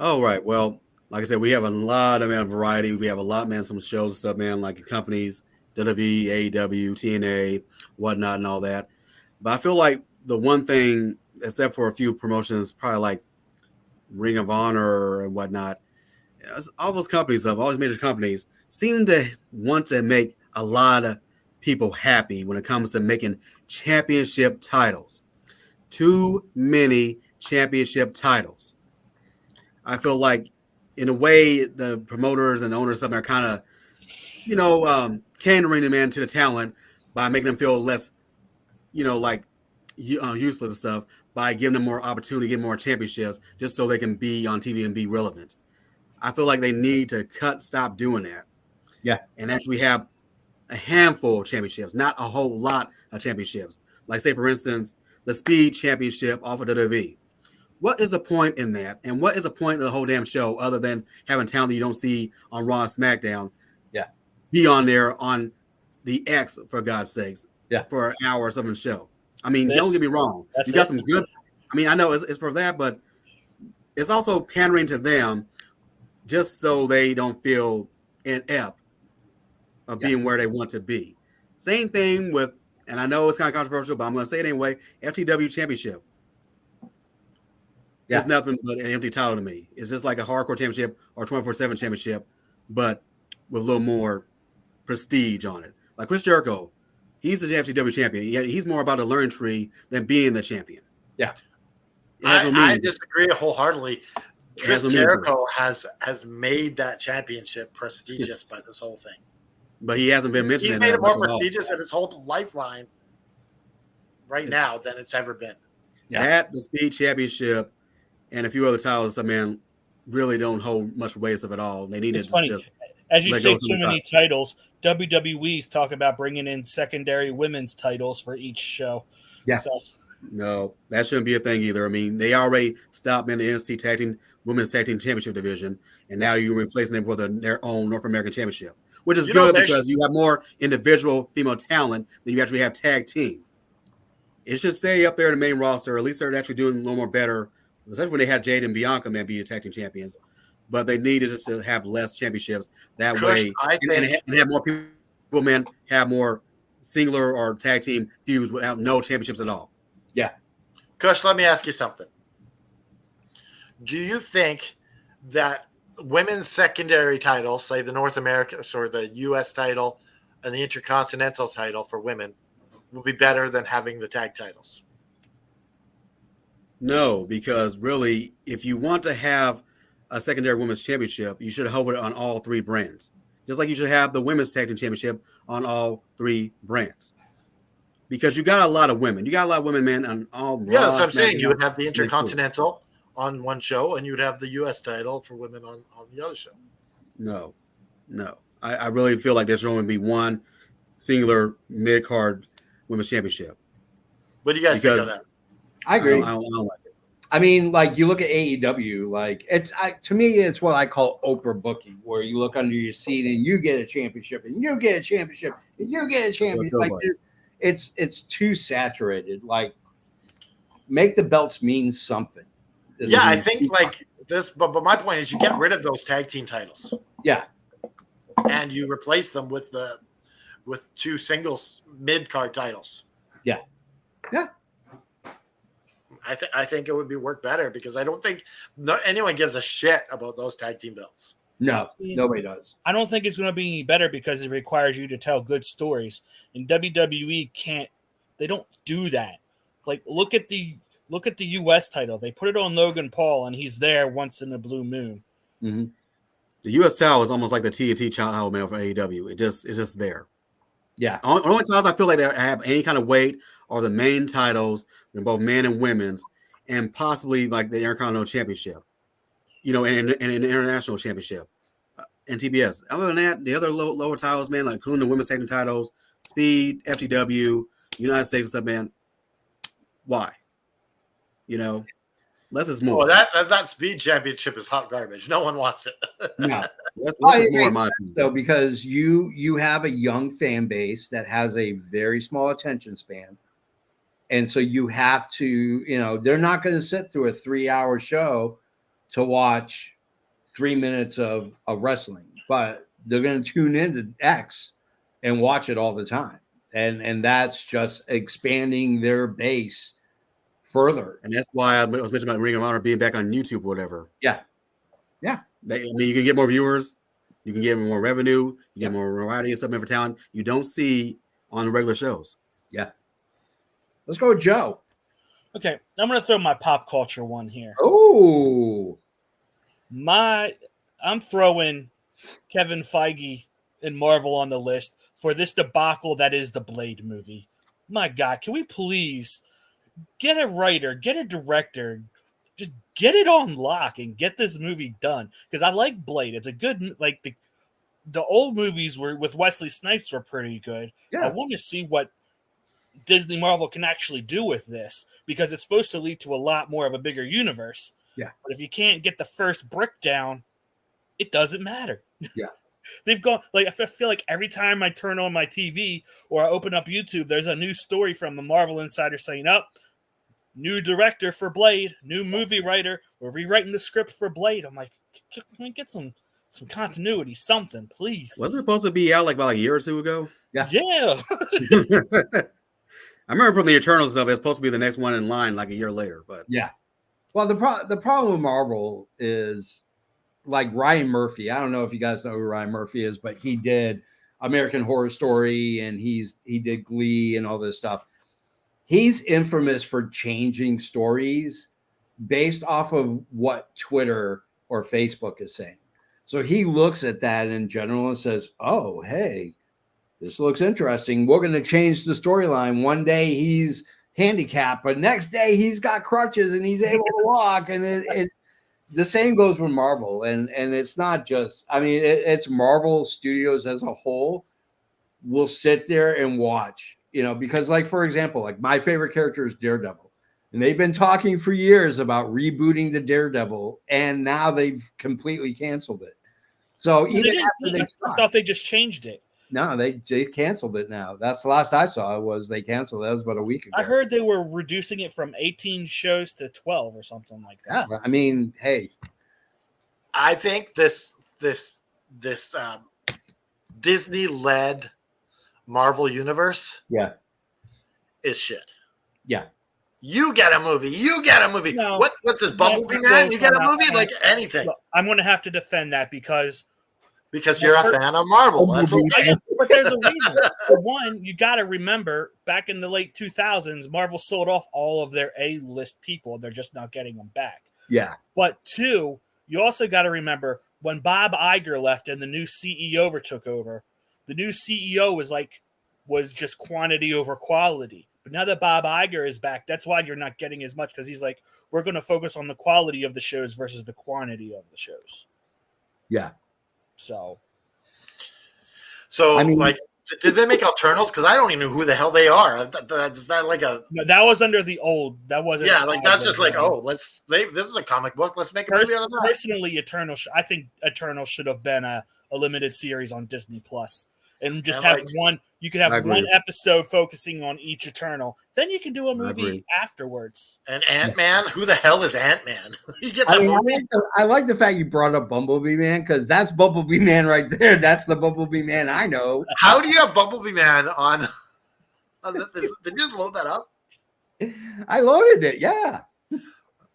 All right. Well, like I said, we have a lot of variety. We have a lot, man, some shows and stuff, man, like companies, WWE, AEW, TNA, whatnot, and all that. But I feel like the one thing, except for a few promotions, probably like Ring of Honor and whatnot, all those companies, all these major companies, seem to want to make a lot of people happy when it comes to making championship titles. Too many championship titles. I feel like, in a way, the promoters and the owners of something are kind of, catering them in to the talent by making them feel less, useless and stuff, by giving them more opportunity, getting more championships, just so they can be on TV and be relevant. I feel like they need to stop doing that. Yeah. And actually have a handful of championships, not a whole lot of championships. Like, say, for instance, the Speed Championship off of WWE. What is the point in that? And what is the point of the whole damn show other than having talent that you don't see on Raw and SmackDown? Yeah. Be on there on the X, for God's sakes. Yeah. For an hour or something show. I mean, don't get me wrong. You got some good. I mean, I know it's for that, but it's also pandering to them just so they don't feel inept of being where they want to be. Same thing with, and I know it's kind of controversial, but I'm going to say it anyway, FTW Championship. Yeah. It's nothing but an empty title to me. It's just like a hardcore championship or 24/7 championship, but with a little more prestige on it. Like Chris Jericho, he's the FTW champion. He's more about a learning tree than being the champion. Yeah. I disagree wholeheartedly. Chris Jericho has made that championship prestigious by this whole thing. But he hasn't been mentioned. He's made it more prestigious in his whole lifeline now than it's ever been. Yeah. That, the Speed Championship, and a few other titles, I mean, really don't hold much weight of at all. They need It's to funny. just As you let say, go so many titles. WWE's talking about bringing in secondary women's titles for each show. Yeah. So, no, that shouldn't be a thing either. I mean, they already stopped in the NXT Tag Team Women's Tag Team Championship division, and now you're replacing them with their own North American Championship, which is good because you have more individual female talent than you actually have tag team. It should stay up there in the main roster. At least they're actually doing a little more better, especially when they had Jade and Bianca be the tag team champions. But they needed just to have less championships that way, and have more people, have more singular or tag team feuds without no championships at all. Yeah. Kush, let me ask you something. Do you think that women's secondary titles, say the North America or the U.S. title and the Intercontinental title for women, will be better than having the tag titles? No, because really, if you want to have a secondary women's championship, you should hold it on all three brands. Just like you should have the women's tag team championship on all three brands. Because you got a lot of women. You got a lot of women, man, on all. Yeah, that's what I'm saying. You would have the Intercontinental on one show, and you would have the U.S. title for women on the other show. No. I really feel like there should only be one singular mid-card women's championship. What do you guys think of that? I agree. I don't like it. I mean, like you look at AEW, like to me, it's what I call Oprah booking, where you look under your seat and you get a championship, and you get a championship, and you get a championship. Like it's too saturated. Like, make the belts mean something. Yeah, I think like this, but my point is, you get rid of those tag team titles. Yeah, and you replace them with two singles mid card titles. Yeah. I think it would be work better because I don't think anyone gives a shit about those tag team belts. No, nobody does. I don't think it's going to be any better because it requires you to tell good stories. And WWE can't. They don't do that. Like look at the U.S. title. They put it on Logan Paul, and he's there once in a blue moon. Mm-hmm. The U.S. title is almost like the TNT title for AEW. It's just there. Yeah. Only times I feel like they have any kind of weight are the main titles in both men and women's, and possibly like the Intercontinental Championship, and an international championship, and TBS. Other than that, the other lower titles, man, like including the women's tag team titles, Speed, FTW, United States and stuff, man. Why? Less is more. Well, that Speed Championship is hot garbage. No one wants it. No. Less Well, is it more, in makes my sense, opinion. though, because you have a young fan base that has a very small attention span. And so you have to, they're not going to sit through a 3-hour show to watch 3 minutes of wrestling, but they're going to tune into X and watch it all the time. And that's just expanding their base further. And that's why I was mentioning about Ring of Honor being back on YouTube or whatever. Yeah. You can get more viewers, you can get more revenue, you get more variety and stuff for talent you don't see on the regular shows. Yeah. Let's go with Joe. Okay, I'm going to throw my pop culture one here. Oh. I'm throwing Kevin Feige and Marvel on the list for this debacle that is the Blade movie. My God, can we please get a writer, get a director, just get it on lock and get this movie done? Because I like Blade. It's a good, like the old movies were with Wesley Snipes were pretty good. Yeah. I want to see what Disney Marvel can actually do with this, because it's supposed to lead to a lot more of a bigger universe. Yeah. But if you can't get the first brick down, it doesn't matter. Yeah. They've gone, like, I feel like every time I turn on my TV or I open up YouTube, there's a new story from the Marvel Insider saying, new director for Blade, new movie writer, we're rewriting the script for Blade. I'm like, can we get some continuity, something, please? Wasn't it supposed to be out like about a year or two ago? Yeah. I remember from the Eternals stuff, it's supposed to be the next one in line like a year later, but Yeah. Well, the problem with Marvel is like Ryan Murphy. I don't know if you guys know who Ryan Murphy is, but he did American Horror Story and he did Glee and all this stuff. He's infamous for changing stories based off of what Twitter or Facebook is saying. So he looks at that in general and says, oh, hey, this looks interesting. We're going to change the storyline. One day he's handicapped, but next day he's got crutches and he's able to walk. And the same goes with Marvel. And it's not just, it's Marvel Studios as a whole will sit there and watch, because like, for example, like my favorite character is Daredevil. And they've been talking for years about rebooting the Daredevil, and now they've completely canceled it. So even after I thought they just changed it. No, they canceled it now. That's the last I saw was they canceled it. That was about a week ago. I heard they were reducing it from 18 shows to 12 or something like that. Yeah, hey. I think this Disney-led Marvel universe is shit. Yeah. You get a movie. No, what's this, Bumblebee Man? You get a movie? Like anything. Look, I'm going to have to defend that because you're a fan of Marvel. That's what but there's a reason. For one, you got to remember back in the late 2000s, Marvel sold off all of their A-list people. They're just not getting them back. Yeah. But two, you also got to remember when Bob Iger left and the new CEO took over, the new CEO was just quantity over quality. But now that Bob Iger is back, that's why you're not getting as much, because he's like, we're going to focus on the quality of the shows versus the quantity of the shows. Yeah. So did they make Eternals? Because I don't even know who the hell they are. Is that like a? No, that was under the old. That wasn't. Yeah, like that's just like, this is a comic book. Let's make a movie out of that. Personally, I think Eternal should have been a limited series on Disney Plus, and just have one. You could have one episode focusing on each Eternal. Then you can do a movie afterwards. And Ant-Man? Who the hell is Ant-Man? He gets a movie. I like the fact you brought up Bumblebee Man, because that's Bumblebee Man right there. That's the Bumblebee Man I know. How do you have Bumblebee Man on this? Did you just load that up? I loaded it, yeah.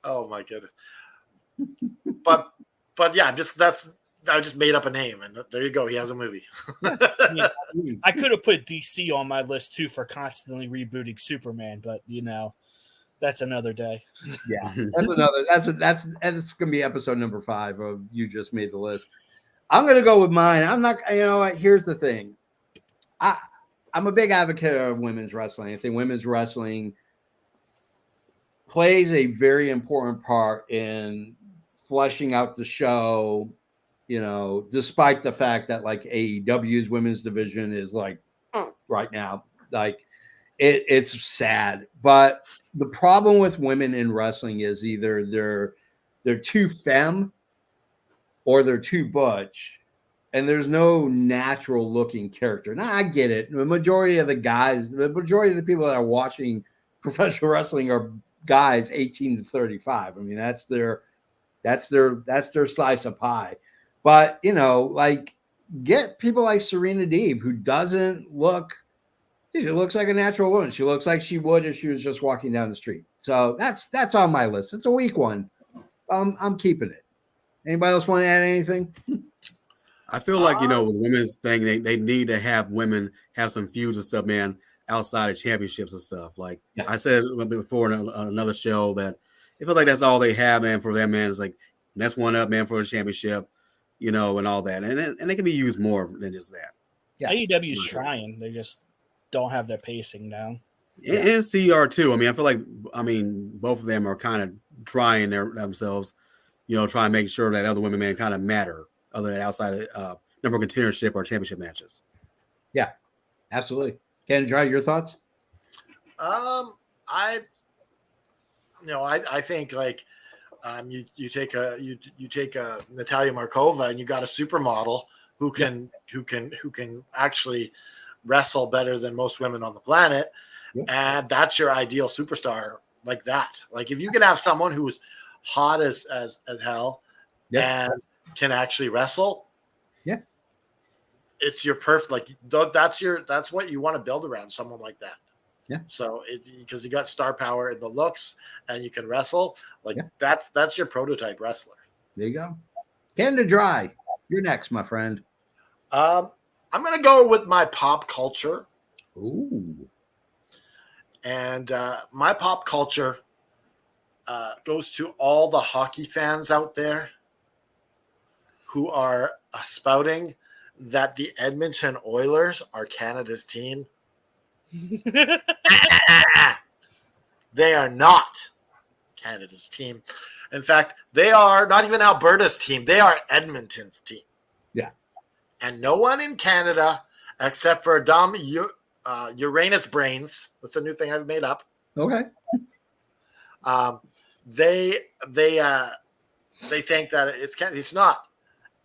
Oh my goodness. But yeah, I just made up a name, and there you go. He has a movie. I could have put DC on my list too for constantly rebooting Superman, but that's another day. Yeah, that's gonna be episode number 5 of You Just Made the List. I'm gonna go with mine. I'm not. Here's the thing. I'm a big advocate of women's wrestling. I think women's wrestling plays a very important part in fleshing out the show, despite the fact that like AEW's women's division is like right now, like it's sad. But the problem with women in wrestling is either they're too femme or they're too butch. And there's no natural looking character. Now I get it. The majority of the the people that are watching professional wrestling are guys 18 to 35. I mean, that's their slice of pie. But like get people like Serena Deeb, who doesn't look, she looks like a natural woman. She looks like she would if she was just walking down the street. So that's on my list. It's a weak one. I'm keeping it. Anybody else want to add anything? I feel like, with women's thing, they need to have women have some feuds and stuff, man, outside of championships and stuff. Like I said before on another show that it feels like that's all they have, man, for them, man. It's like next one up, man, for the championship, and all that. And they can be used more than just that. Yeah. AEW's trying. They just don't have their pacing down. And CR too. I mean, I feel like, both of them are kind of trying themselves, trying to make sure that other women, man, kind of matter. Other than outside number of contendership or championship matches. Yeah, absolutely. Ken, Dry, your thoughts? I think like you take a Natalia Markova and you got a supermodel who can actually wrestle better than most women on the planet, and that's your ideal superstar like that. Like if you can have someone who's hot as hell and can actually wrestle, it's your perfect, like that's what you want to build around, someone like that. So because you got star power in the looks and you can wrestle, like that's your prototype wrestler. There you go. Canada Dry, you're next, my friend. I'm gonna go with my pop culture. Ooh. And my pop culture goes to all the hockey fans out there who are spouting that the Edmonton Oilers are Canada's team. They are not Canada's team. In fact, they are not even Alberta's team. They are Edmonton's team. Yeah. And no one in Canada, except for dumb Uranus brains, that's a new thing I've made up. Okay. They think that it's not.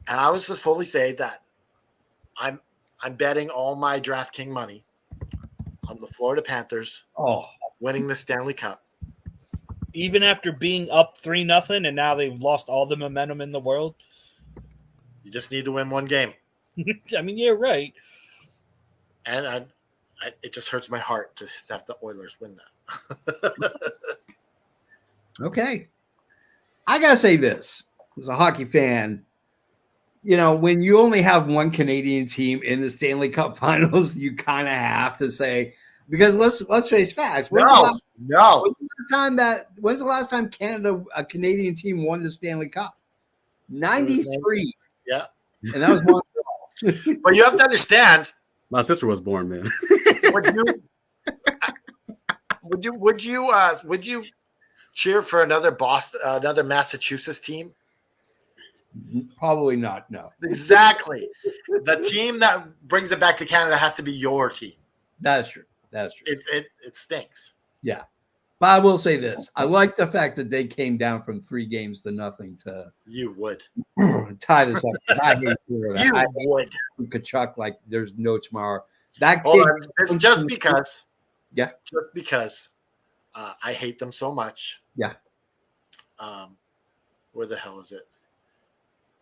And I was just fully say that I'm betting all my DraftKings money on the Florida Panthers winning the Stanley Cup. Even after being up 3-0 and now they've lost all the momentum in the world. You just need to win one game. I mean, you're right. And it just hurts my heart to have the Oilers win that. Okay. I got to say this. As a hockey fan, when you only have one Canadian team in the Stanley Cup Finals, you kind of have to say, because let's face facts. When's the last time a Canadian team won the Stanley Cup? 93. Yeah. And that was Montreal. But you have to understand. My sister was born then. Would you cheer for another Massachusetts team? Probably not. No. Exactly. The team that brings it back to Canada has to be your team. That's true. It stinks. Yeah. But I will say this. I like the fact that they came down from 3 games to nothing to You would. tie this up. I hate Florida. You would. Kachuk like there's no tomorrow. That Hold kid, on. It's just because. Yeah. Just because I hate them so much. Yeah. Where the hell is it?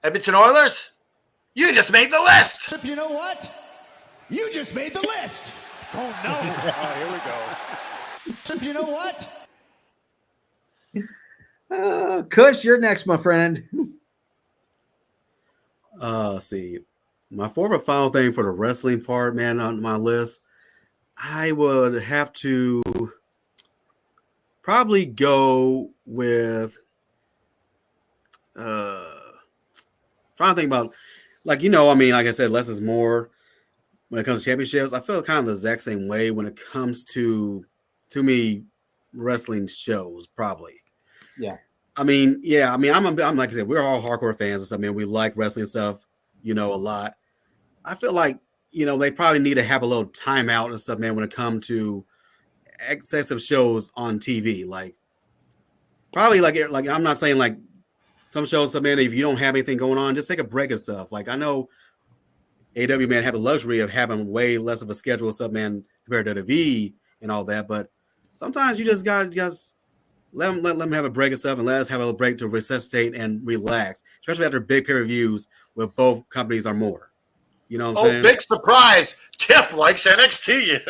Edmonton Oilers? You just made the list. Trip, you know what? You just made the list. Oh, no. Here we go. Trip, you know what? Kush, you're next, my friend. See. My fourth and final thing for the wrestling part, man, on my list, I would have to probably go with trying to think about, like I said, less is more. when it comes to championships. I feel kind of the exact same way when it comes to me wrestling shows, probably. Yeah. I'm like I said, we're all hardcore fans and stuff. Man, we like wrestling and stuff, a lot. I feel like, they probably need to have a little timeout and stuff, man, when it comes to excessive shows on TV. Like, probably like I'm not saying like some shows, man, if you don't have anything going on, just take a break and stuff. Like, I know AEW, man, have the luxury of having way less of a schedule and stuff, man, compared to WWE and all that. But sometimes you just got let them have a break and stuff, and let us have a little break to resuscitate and relax, especially after big pay-per-views where both companies are more. You know what I'm saying? Big surprise! Tiff likes NXT.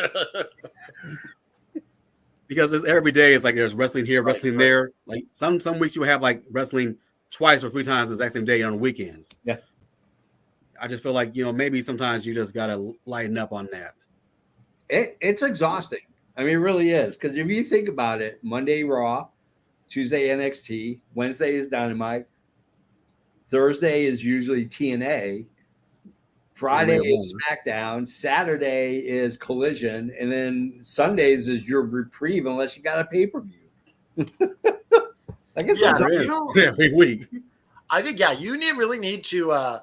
Because it's every day, it's like there's wrestling here, wrestling there. Like some weeks you have like wrestling twice or 3 times the exact same day on the weekends. Yeah. I just feel like, maybe sometimes you just gotta lighten up on that. It's exhausting. I mean, it really is. Because if you think about it, Monday Raw, Tuesday NXT, Wednesday is Dynamite, Thursday is usually TNA, Friday is SmackDown, Saturday is Collision, and then Sundays is your reprieve unless you got a pay-per-view. Like it's every week. I think you really need to,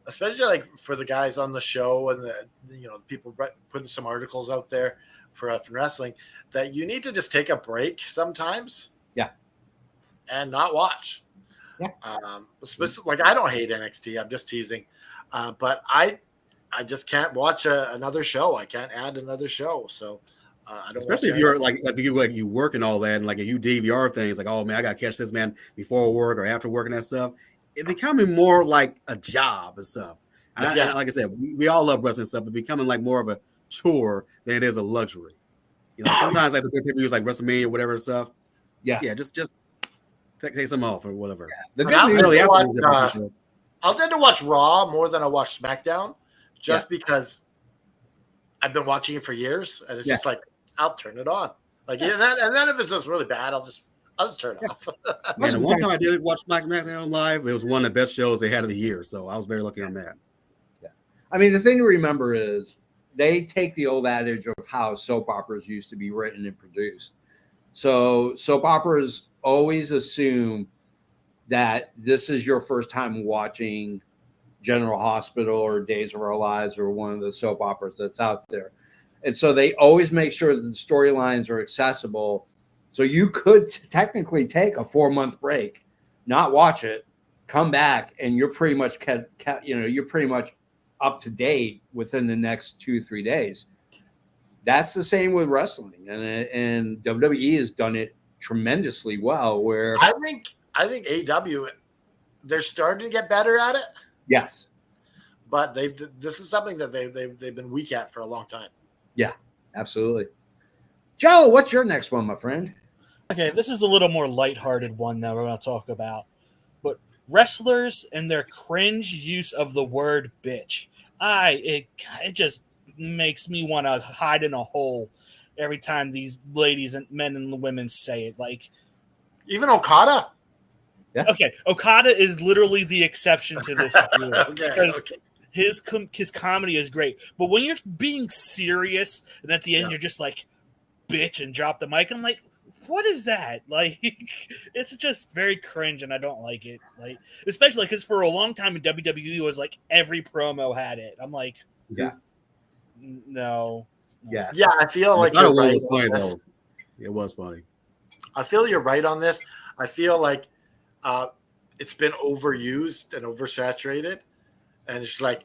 especially like for the guys on the show and the people putting some articles out there for wrestling, that you need to just take a break sometimes. Yeah, and not watch. Yeah. Like I don't hate NXT. I'm just teasing. But I just can't watch another show. I can't add another show. So I don't. Especially if you're like you work and all that, and like if you DVR things, like, oh man, I got to catch this, man, before work or after work and that stuff. It's becoming more like a job and stuff. And like I said, we all love wrestling stuff, but becoming like more of a chore than it is a luxury. Sometimes like the big pay-per-views like WrestleMania or whatever stuff. Yeah, just take some off or whatever. Yeah. I'll tend to watch Raw more than I watch SmackDown, just because I've been watching it for years, and it's just like I'll turn it on. Like and then if it's just really bad, I'll just turn it off. Man, the one time I did watch SmackDown live, it was one of the best shows they had of the year, so I was very lucky on that. Yeah, I mean the thing to remember is they take the old adage of how soap operas used to be written and produced. So soap operas always assume that this is your first time watching General Hospital or Days of Our Lives or one of the soap operas that's out there. And so they always make sure that the storylines are accessible. So you could technically take a 4-month break, not watch it, come back, and you're pretty much you're pretty much up to date within the next 2-3 days. That's the same with wrestling, and WWE has done it tremendously well. Where I think AEW, they're starting to get better at it. Yes, but this is something that they've been weak at for a long time. Yeah, absolutely. Joe, what's your next one, my friend? Okay, this is a little more lighthearted one that we're going to talk about. But wrestlers and their cringe use of the word bitch. It just makes me want to hide in a hole every time these ladies and men and women say it. Like even Okada. Yeah. Okay, Okada is literally the exception to this rule because his comedy is great. But when you're being serious and at the end you're just like bitch and drop the mic, I'm like, what is that? Like, it's just very cringe, and I don't like it. Like, especially because for a long time in WWE, it was like every promo had it. I'm like, no. Yeah, I feel like you're right. It was funny though. It was funny. I feel you're right on this. I feel like it's been overused and oversaturated, and it's like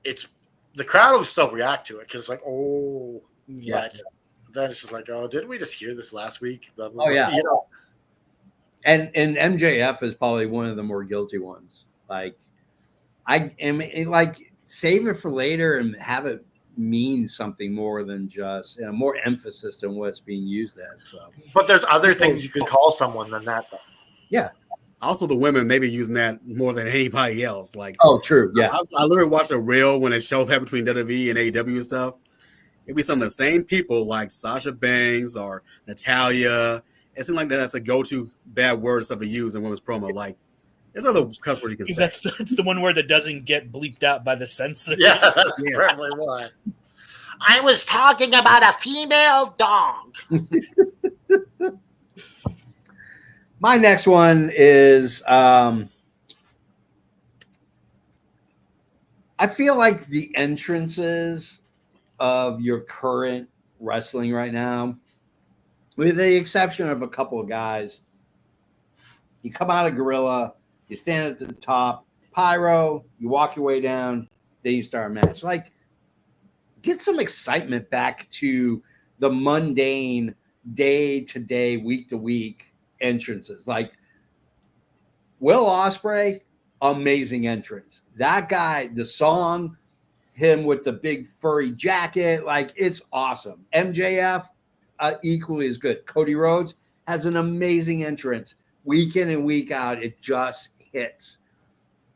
the crowd will still react to it because like then it's just like, oh, didn't we just hear this last week? Oh yeah, and MJF is probably one of the more guilty ones. Like I am like save it for later and have it mean something more than just more emphasis than what it's being used as. So, but there's other things you could call someone than that, though. Yeah. Also, the women may be using that more than anybody else. Like, oh, true. Yeah. I literally watched a reel when it shows that between WWE and AEW and stuff. It'd be some of the same people like Sasha Banks or Natalia. It seems like that's a go-to bad word and stuff to use in women's promo. Like, there's other cuss words you can say. That's the one word that doesn't get bleeped out by the censor. Yeah, that's probably why. I was talking about a female dog. My next one is I feel like the entrances of your current wrestling right now, with the exception of a couple of guys, you come out of Gorilla, you stand at the top, pyro, you walk your way down, then you start a match. Like, get some excitement back to the mundane day to day, week to week entrances. Like Will Ospreay, amazing entrance. That guy, the song, him with the big furry jacket, like it's awesome. MJF, equally as good. Cody Rhodes has an amazing entrance. Week in and week out, it just hits.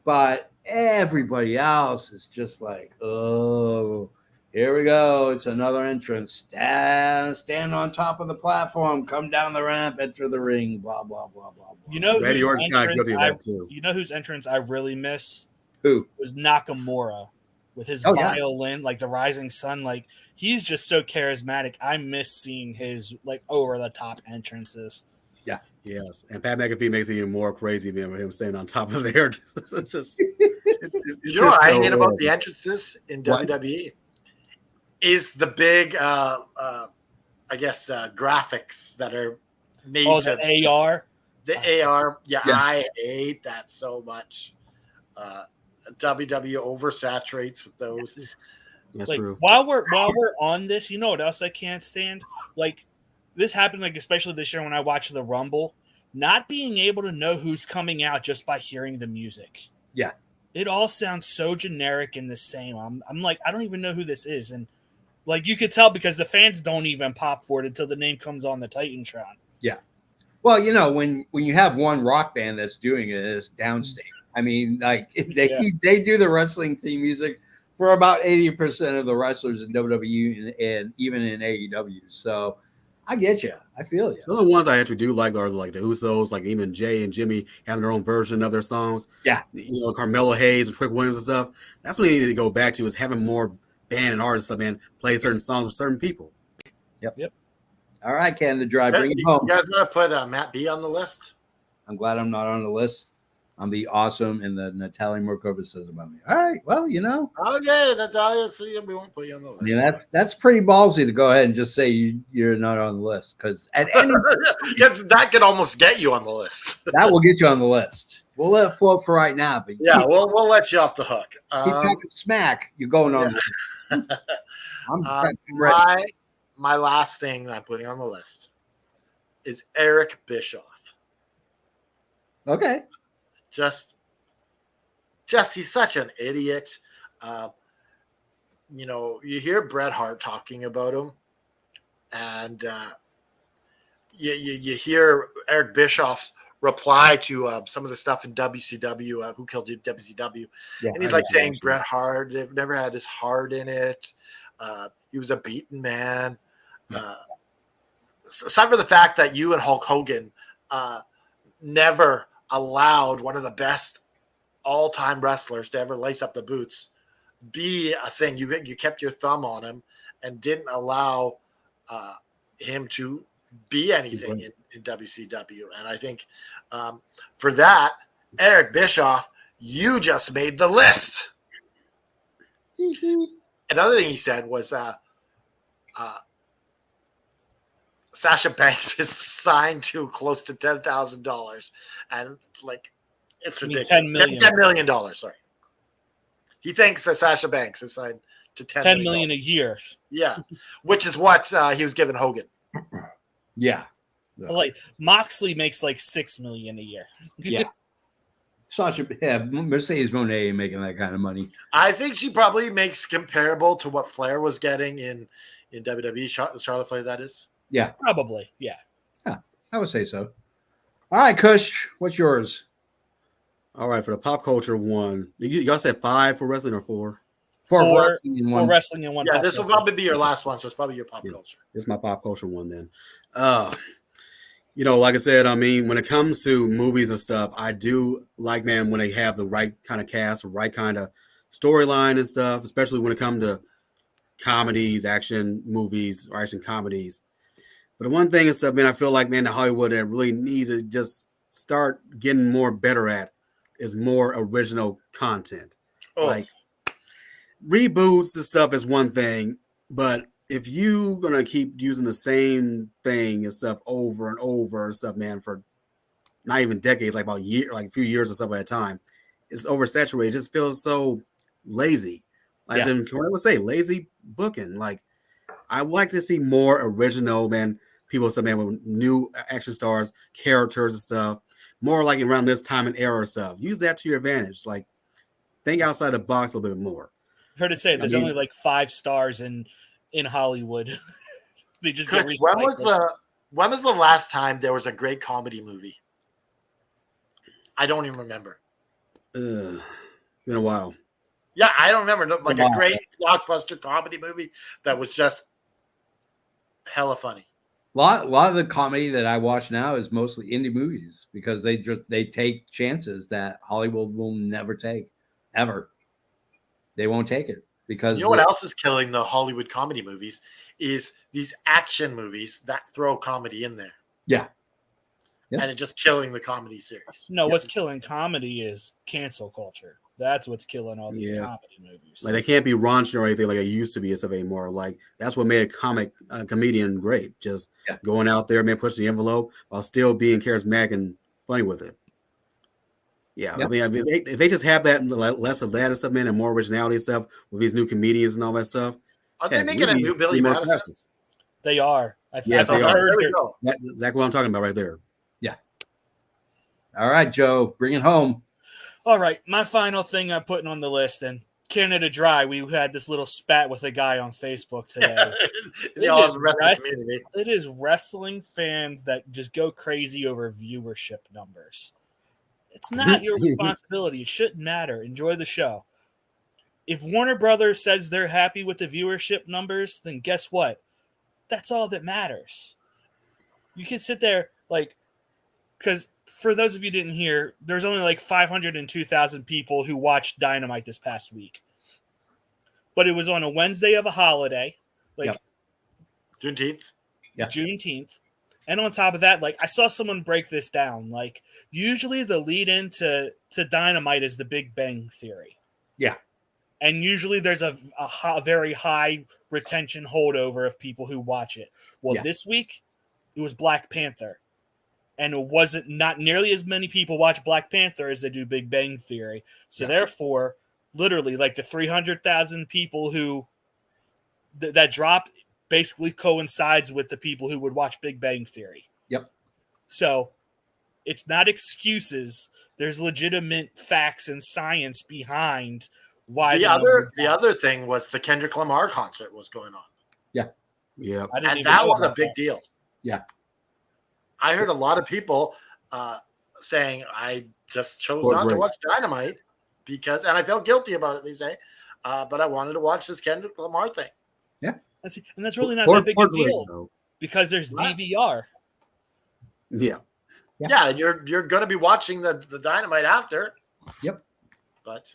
But everybody else is just like, oh, here we go. It's another entrance. Stand on top of the platform, come down the ramp, enter the ring, blah, blah, blah, blah, blah. You know, Randy whose Orton's kind of entrance guilty of I- that too. you know whose entrance I really miss Who? was Nakamura with his Oh, yeah. violin, like the rising sun. Like he's just so charismatic. I miss seeing his like over the top entrances. Yes, and Pat McAfee makes it even more crazy, man, with him staying on top of there. It's just, it's You know what I so hate about good. the entrances in What? WWE is the big, I guess, graphics that are made Oh, to the AR. the AR. Yeah, Yeah. I hate that so much. WWE oversaturates with those. That's Like true. while we're on this, you know what else I can't stand? Like this happened, like especially this year when I watched the Rumble, not being able to know who's coming out just by hearing the music. Yeah. It all sounds so generic and the same. I'm like, I don't even know who this is. And like you could tell because the fans don't even pop for it until the name comes on the Titantron. Well, you know, when you have one rock band that's doing it, it's downstate. I mean, like they do the wrestling theme music for about 80% of the wrestlers in WWE and even in AEW. So I get you. I feel you. Some of the ones I actually do like are like the Usos, like even Jay and Jimmy having their own version of their songs. Yeah. You know, Carmelo Hayes and Trick Williams and stuff. That's what they need to go back to, is having more band and artists, man, play certain songs with certain people. All right, Canada Dry, bring it You home. guys want to put Matt B on the list? I'm glad I'm not on the list. I'm the awesome and the Natalie Murkova says about me. All right, well, you know, Okay, that's obviously we won't put you on the list. I mean that's pretty ballsy to go ahead and just say you're not on the list, because at any Because that could almost get you on the list. that will get you on the list. We'll let it float for right now, but Yeah, keep, we'll let you off the hook. keep talking smack. You're going on the list. I'm ready. My last thing I'm putting on the list is Eric Bischoff. Okay. Just he's such an idiot. You know, you hear Bret Hart talking about him, and you hear Eric Bischoff's reply to some of the stuff in WCW. Who killed you, WCW? Yeah, And he's like saying Bret Hart never had his heart in it. He was a beaten man. Aside from the fact that you and Hulk Hogan never allowed one of the best all-time wrestlers to ever lace up the boots be a thing. You kept your thumb on him and didn't allow him to be anything in WCW. And I think for that, Eric Bischoff, you just made the list. Another thing he said was Sasha Banks is signed to close to $10,000, and like it's You mean ridiculous. $10 million. $10 million. Sorry, he thinks that Sasha Banks is signed to $10 million a year. Yeah, which is what he was giving Hogan. Yeah. Like Moxley makes like $6 million a year. Yeah. Sasha, yeah, Mercedes Moné making that kind of money. I think she probably makes comparable to what Flair was getting in WWE. Charlotte Flair, that is. Yeah, Probably, yeah. I would say so. All right, Kush, what's yours? All right, for the pop culture one, y'all said 5 for wrestling or 4? For wrestling in for one. wrestling in one. Yeah, pop this will culture. probably be your last one, so it's probably your pop Yeah. culture. This is my pop culture one then. You know, like I said, I mean, when it comes to movies and stuff, I do like, man, when they have the right kind of cast, the right kind of storyline and stuff, especially when it comes to comedies, action movies, or action comedies. But the one thing and stuff, man, I feel like, man, the Hollywood that really needs to just start getting more better at is more original content. Oh. Like reboots and stuff is one thing, but if you gonna keep using the same thing and stuff over and over and stuff, man, for not even decades, like about a few years or stuff at a time, it's oversaturated. It just feels so lazy. Like Yeah. what I would say, lazy booking. Like I would like to see more original, man. People say, man, with new action stars, characters and stuff, more like around this time and era stuff. Use that to your advantage. Like think outside the box a little bit more. I've heard it say there's I mean- only like 5 stars in Hollywood. They just get Chris, recycled. when was the last time there was a great comedy movie? I don't even remember. Been a while. Yeah, I don't remember. Like a Wow. great blockbuster comedy movie that was just hella funny. A lot of the comedy that I watch now is mostly indie movies because they take chances that Hollywood will never take ever. They won't take it because You know what else is killing the Hollywood comedy movies is these action movies that throw comedy in there. Yeah. Yeah. And it's just killing the comedy series. No, what's killing comedy is cancel culture. That's what's killing all these Yeah. comedy movies. Like they can't be raunchy or anything like it used to be and stuff anymore. Like that's what made a comedian great. Just going out there, man, pushing the envelope while still being charismatic and funny with it. Yeah, Yep. I mean, if they just have that less of that and stuff, man, and more originality and stuff with these new comedians and all that stuff. Are they yeah, making a we'd new be Billy Madison? fantastic. They are. Yes, I've they are. heard There we they're- go. That's exactly what I'm talking about right there. All right, Joe, bring it home. All right, my final thing I'm putting on the list, and Canada Dry, we had this little spat with a guy on Facebook today. The all is the rest of the wrestling. community. It is wrestling fans that just go crazy over viewership numbers. It's not your responsibility. It shouldn't matter. Enjoy the show. If Warner Brothers says they're happy with the viewership numbers, then guess what? That's all that matters. You can sit there because for those of you who didn't hear, there's only like 502,000 people who watched Dynamite this past week. But it was on a Wednesday of a holiday, Juneteenth. Yeah. Juneteenth. And on top of that, I saw someone break this down. Usually the lead into Dynamite is the Big Bang Theory. Yeah. And usually there's a very high retention holdover of people who watch it. Well, Yeah. this week it was Black Panther. And it wasn't not nearly as many people watch Black Panther as they do Big Bang Theory. So therefore, literally the 300,000 people who that dropped basically coincides with the people who would watch Big Bang Theory. Yep. So it's not excuses. There's legitimate facts and science behind why The other thing was the Kendrick Lamar concert was going on. Yeah. I didn't And even that know was a about big that. deal. Yeah. I heard a lot of people saying, I just chose Or not to great. watch Dynamite because, and I felt guilty about it, they say, but I wanted to watch this Kendrick Lamar thing. And that's really not Or- that big a or great, deal though. because there's Right. DVR. Yeah. Yeah, and you're going to be watching the Dynamite after. Yep. But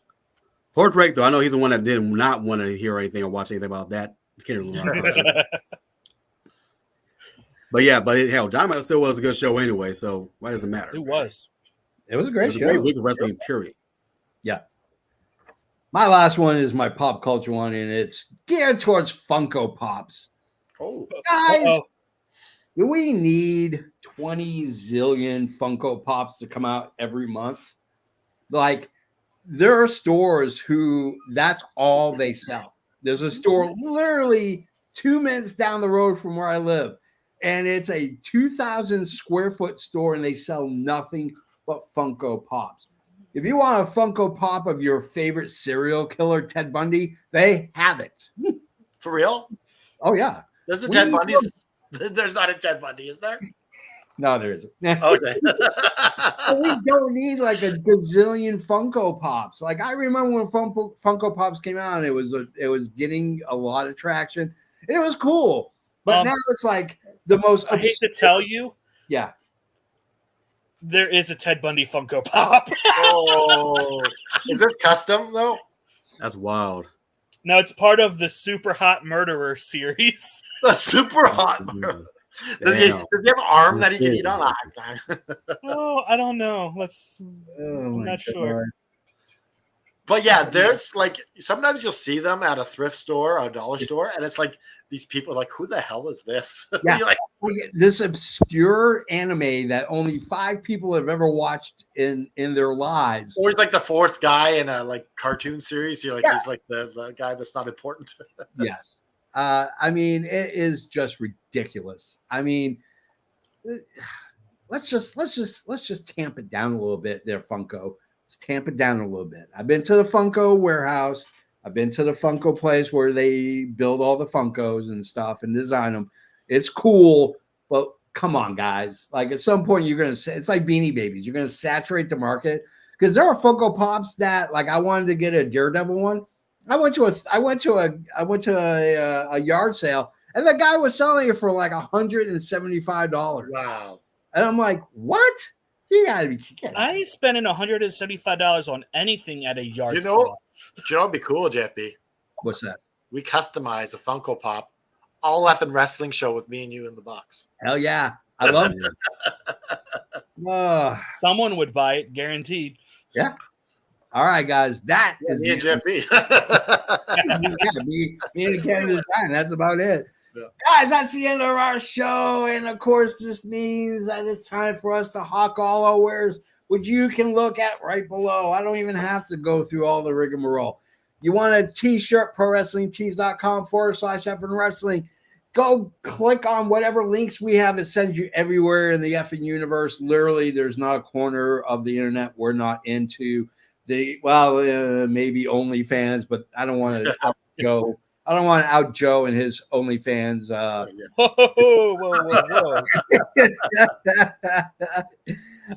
Poor Drake, though, I know he's the one that did not want to hear anything or watch anything about that. Kendrick Lamar concert. But hell, Dynamite still was a good show anyway, so why does it matter? It was. It was a It great was a show. great week of wrestling, period. My last one is my pop culture one, and it's geared towards Funko Pops. oh, Guys, Uh-oh. do we need 20 zillion Funko Pops to come out every month? There are stores who that's all they sell. There's a store literally 2 minutes down the road from where I live, and it's a 2,000 square foot store, and they sell nothing but Funko Pops. If you want a Funko Pop of your favorite serial killer, Ted Bundy, they have it. for real? Oh, yeah. There's a We Ted need Bundy. There's not a Ted Bundy, is there? No, there isn't. Okay. We don't need a gazillion Funko Pops. I remember when Funko Pops came out, and it was getting a lot of traction. It was cool, but now it's the most. I hate to tell you, Yeah, there is a Ted Bundy Funko Pop. Oh, is this custom though? That's wild. No, it's part of the Super Hot Murderer series. A super hot. Does he have an arm that he can eat on? Oh, I don't know. I'm not sure. But yeah, there's like sometimes you'll see them at a thrift store or a dollar store, and it's like these people are like, who the hell is this? Yeah. You're like, This obscure anime that only 5 people have ever watched in their lives. or it's like the fourth guy in a like cartoon series. You're like, he's like the guy that's not important. Yes. I mean, it is just ridiculous. I mean, let's just tamp it down a little bit there, Funko. Let's tamp it down a little bit. I've been to the Funko warehouse. I've been to the Funko place where they build all the Funkos and stuff and design them. It's cool, but come on, guys. Like at some point, you're gonna say it's like Beanie Babies. You're gonna saturate the market because there are Funko Pops that, like, I wanted to get a Daredevil one. I went to a yard sale, and the guy was selling it for like $175. Wow. And I'm like, what? You gotta be kidding. I ain't spending $175 on anything at a yard You know, sale. you know what'd be cool, JFB? What's that? We customize a Funko Pop, all effing wrestling show with me and you in the box. Hell yeah. I love it. Someone would buy it, guaranteed. Yeah. All right, guys. That is me and JFB. me and Ken is fine. That's about it. Yeah. Guys, that's the end of our show. And of course, this means that it's time for us to hawk all our wares, which you can look at right below. I don't even have to go through all the rigmarole. You want a t-shirt, prowrestlingtees.com/effing wrestling. Go click on whatever links we have. It sends you everywhere in the effing universe. Literally, there's not a corner of the internet we're not into. Maybe OnlyFans, but I don't want to out Joe. I don't want to out Joe and his OnlyFans. Whoa.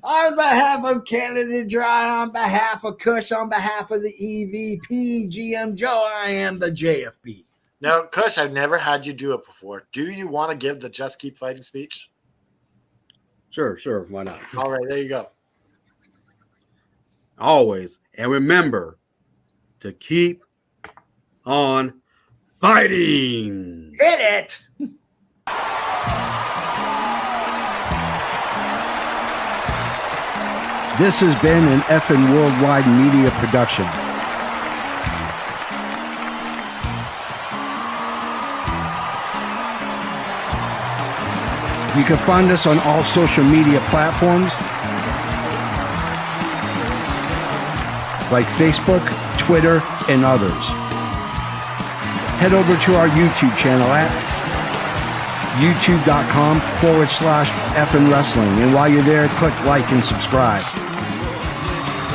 On behalf of Canada Dry, on behalf of Kush, on behalf of the EVP, GM Joe, I am the JFB. Now, Kush, I've never had you do it before. Do you want to give the Just Keep Fighting speech? Sure. Why not? All right, there you go. Always. And remember to keep on fighting. Hit it. This has been an effing worldwide media production. You can find us on all social media platforms like Facebook, Twitter, and others. Head over to our YouTube channel at youtube.com/effing wrestling. And while you're there, click like and subscribe.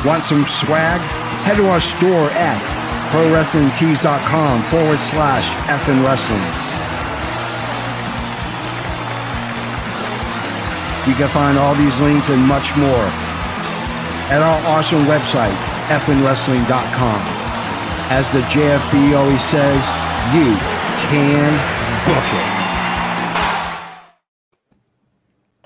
Want some swag? Head to our store at prowrestlingtees.com/effing wrestling. You can find all these links and much more at our awesome website, effingwrestling.com. As the JFB always says, you can book it.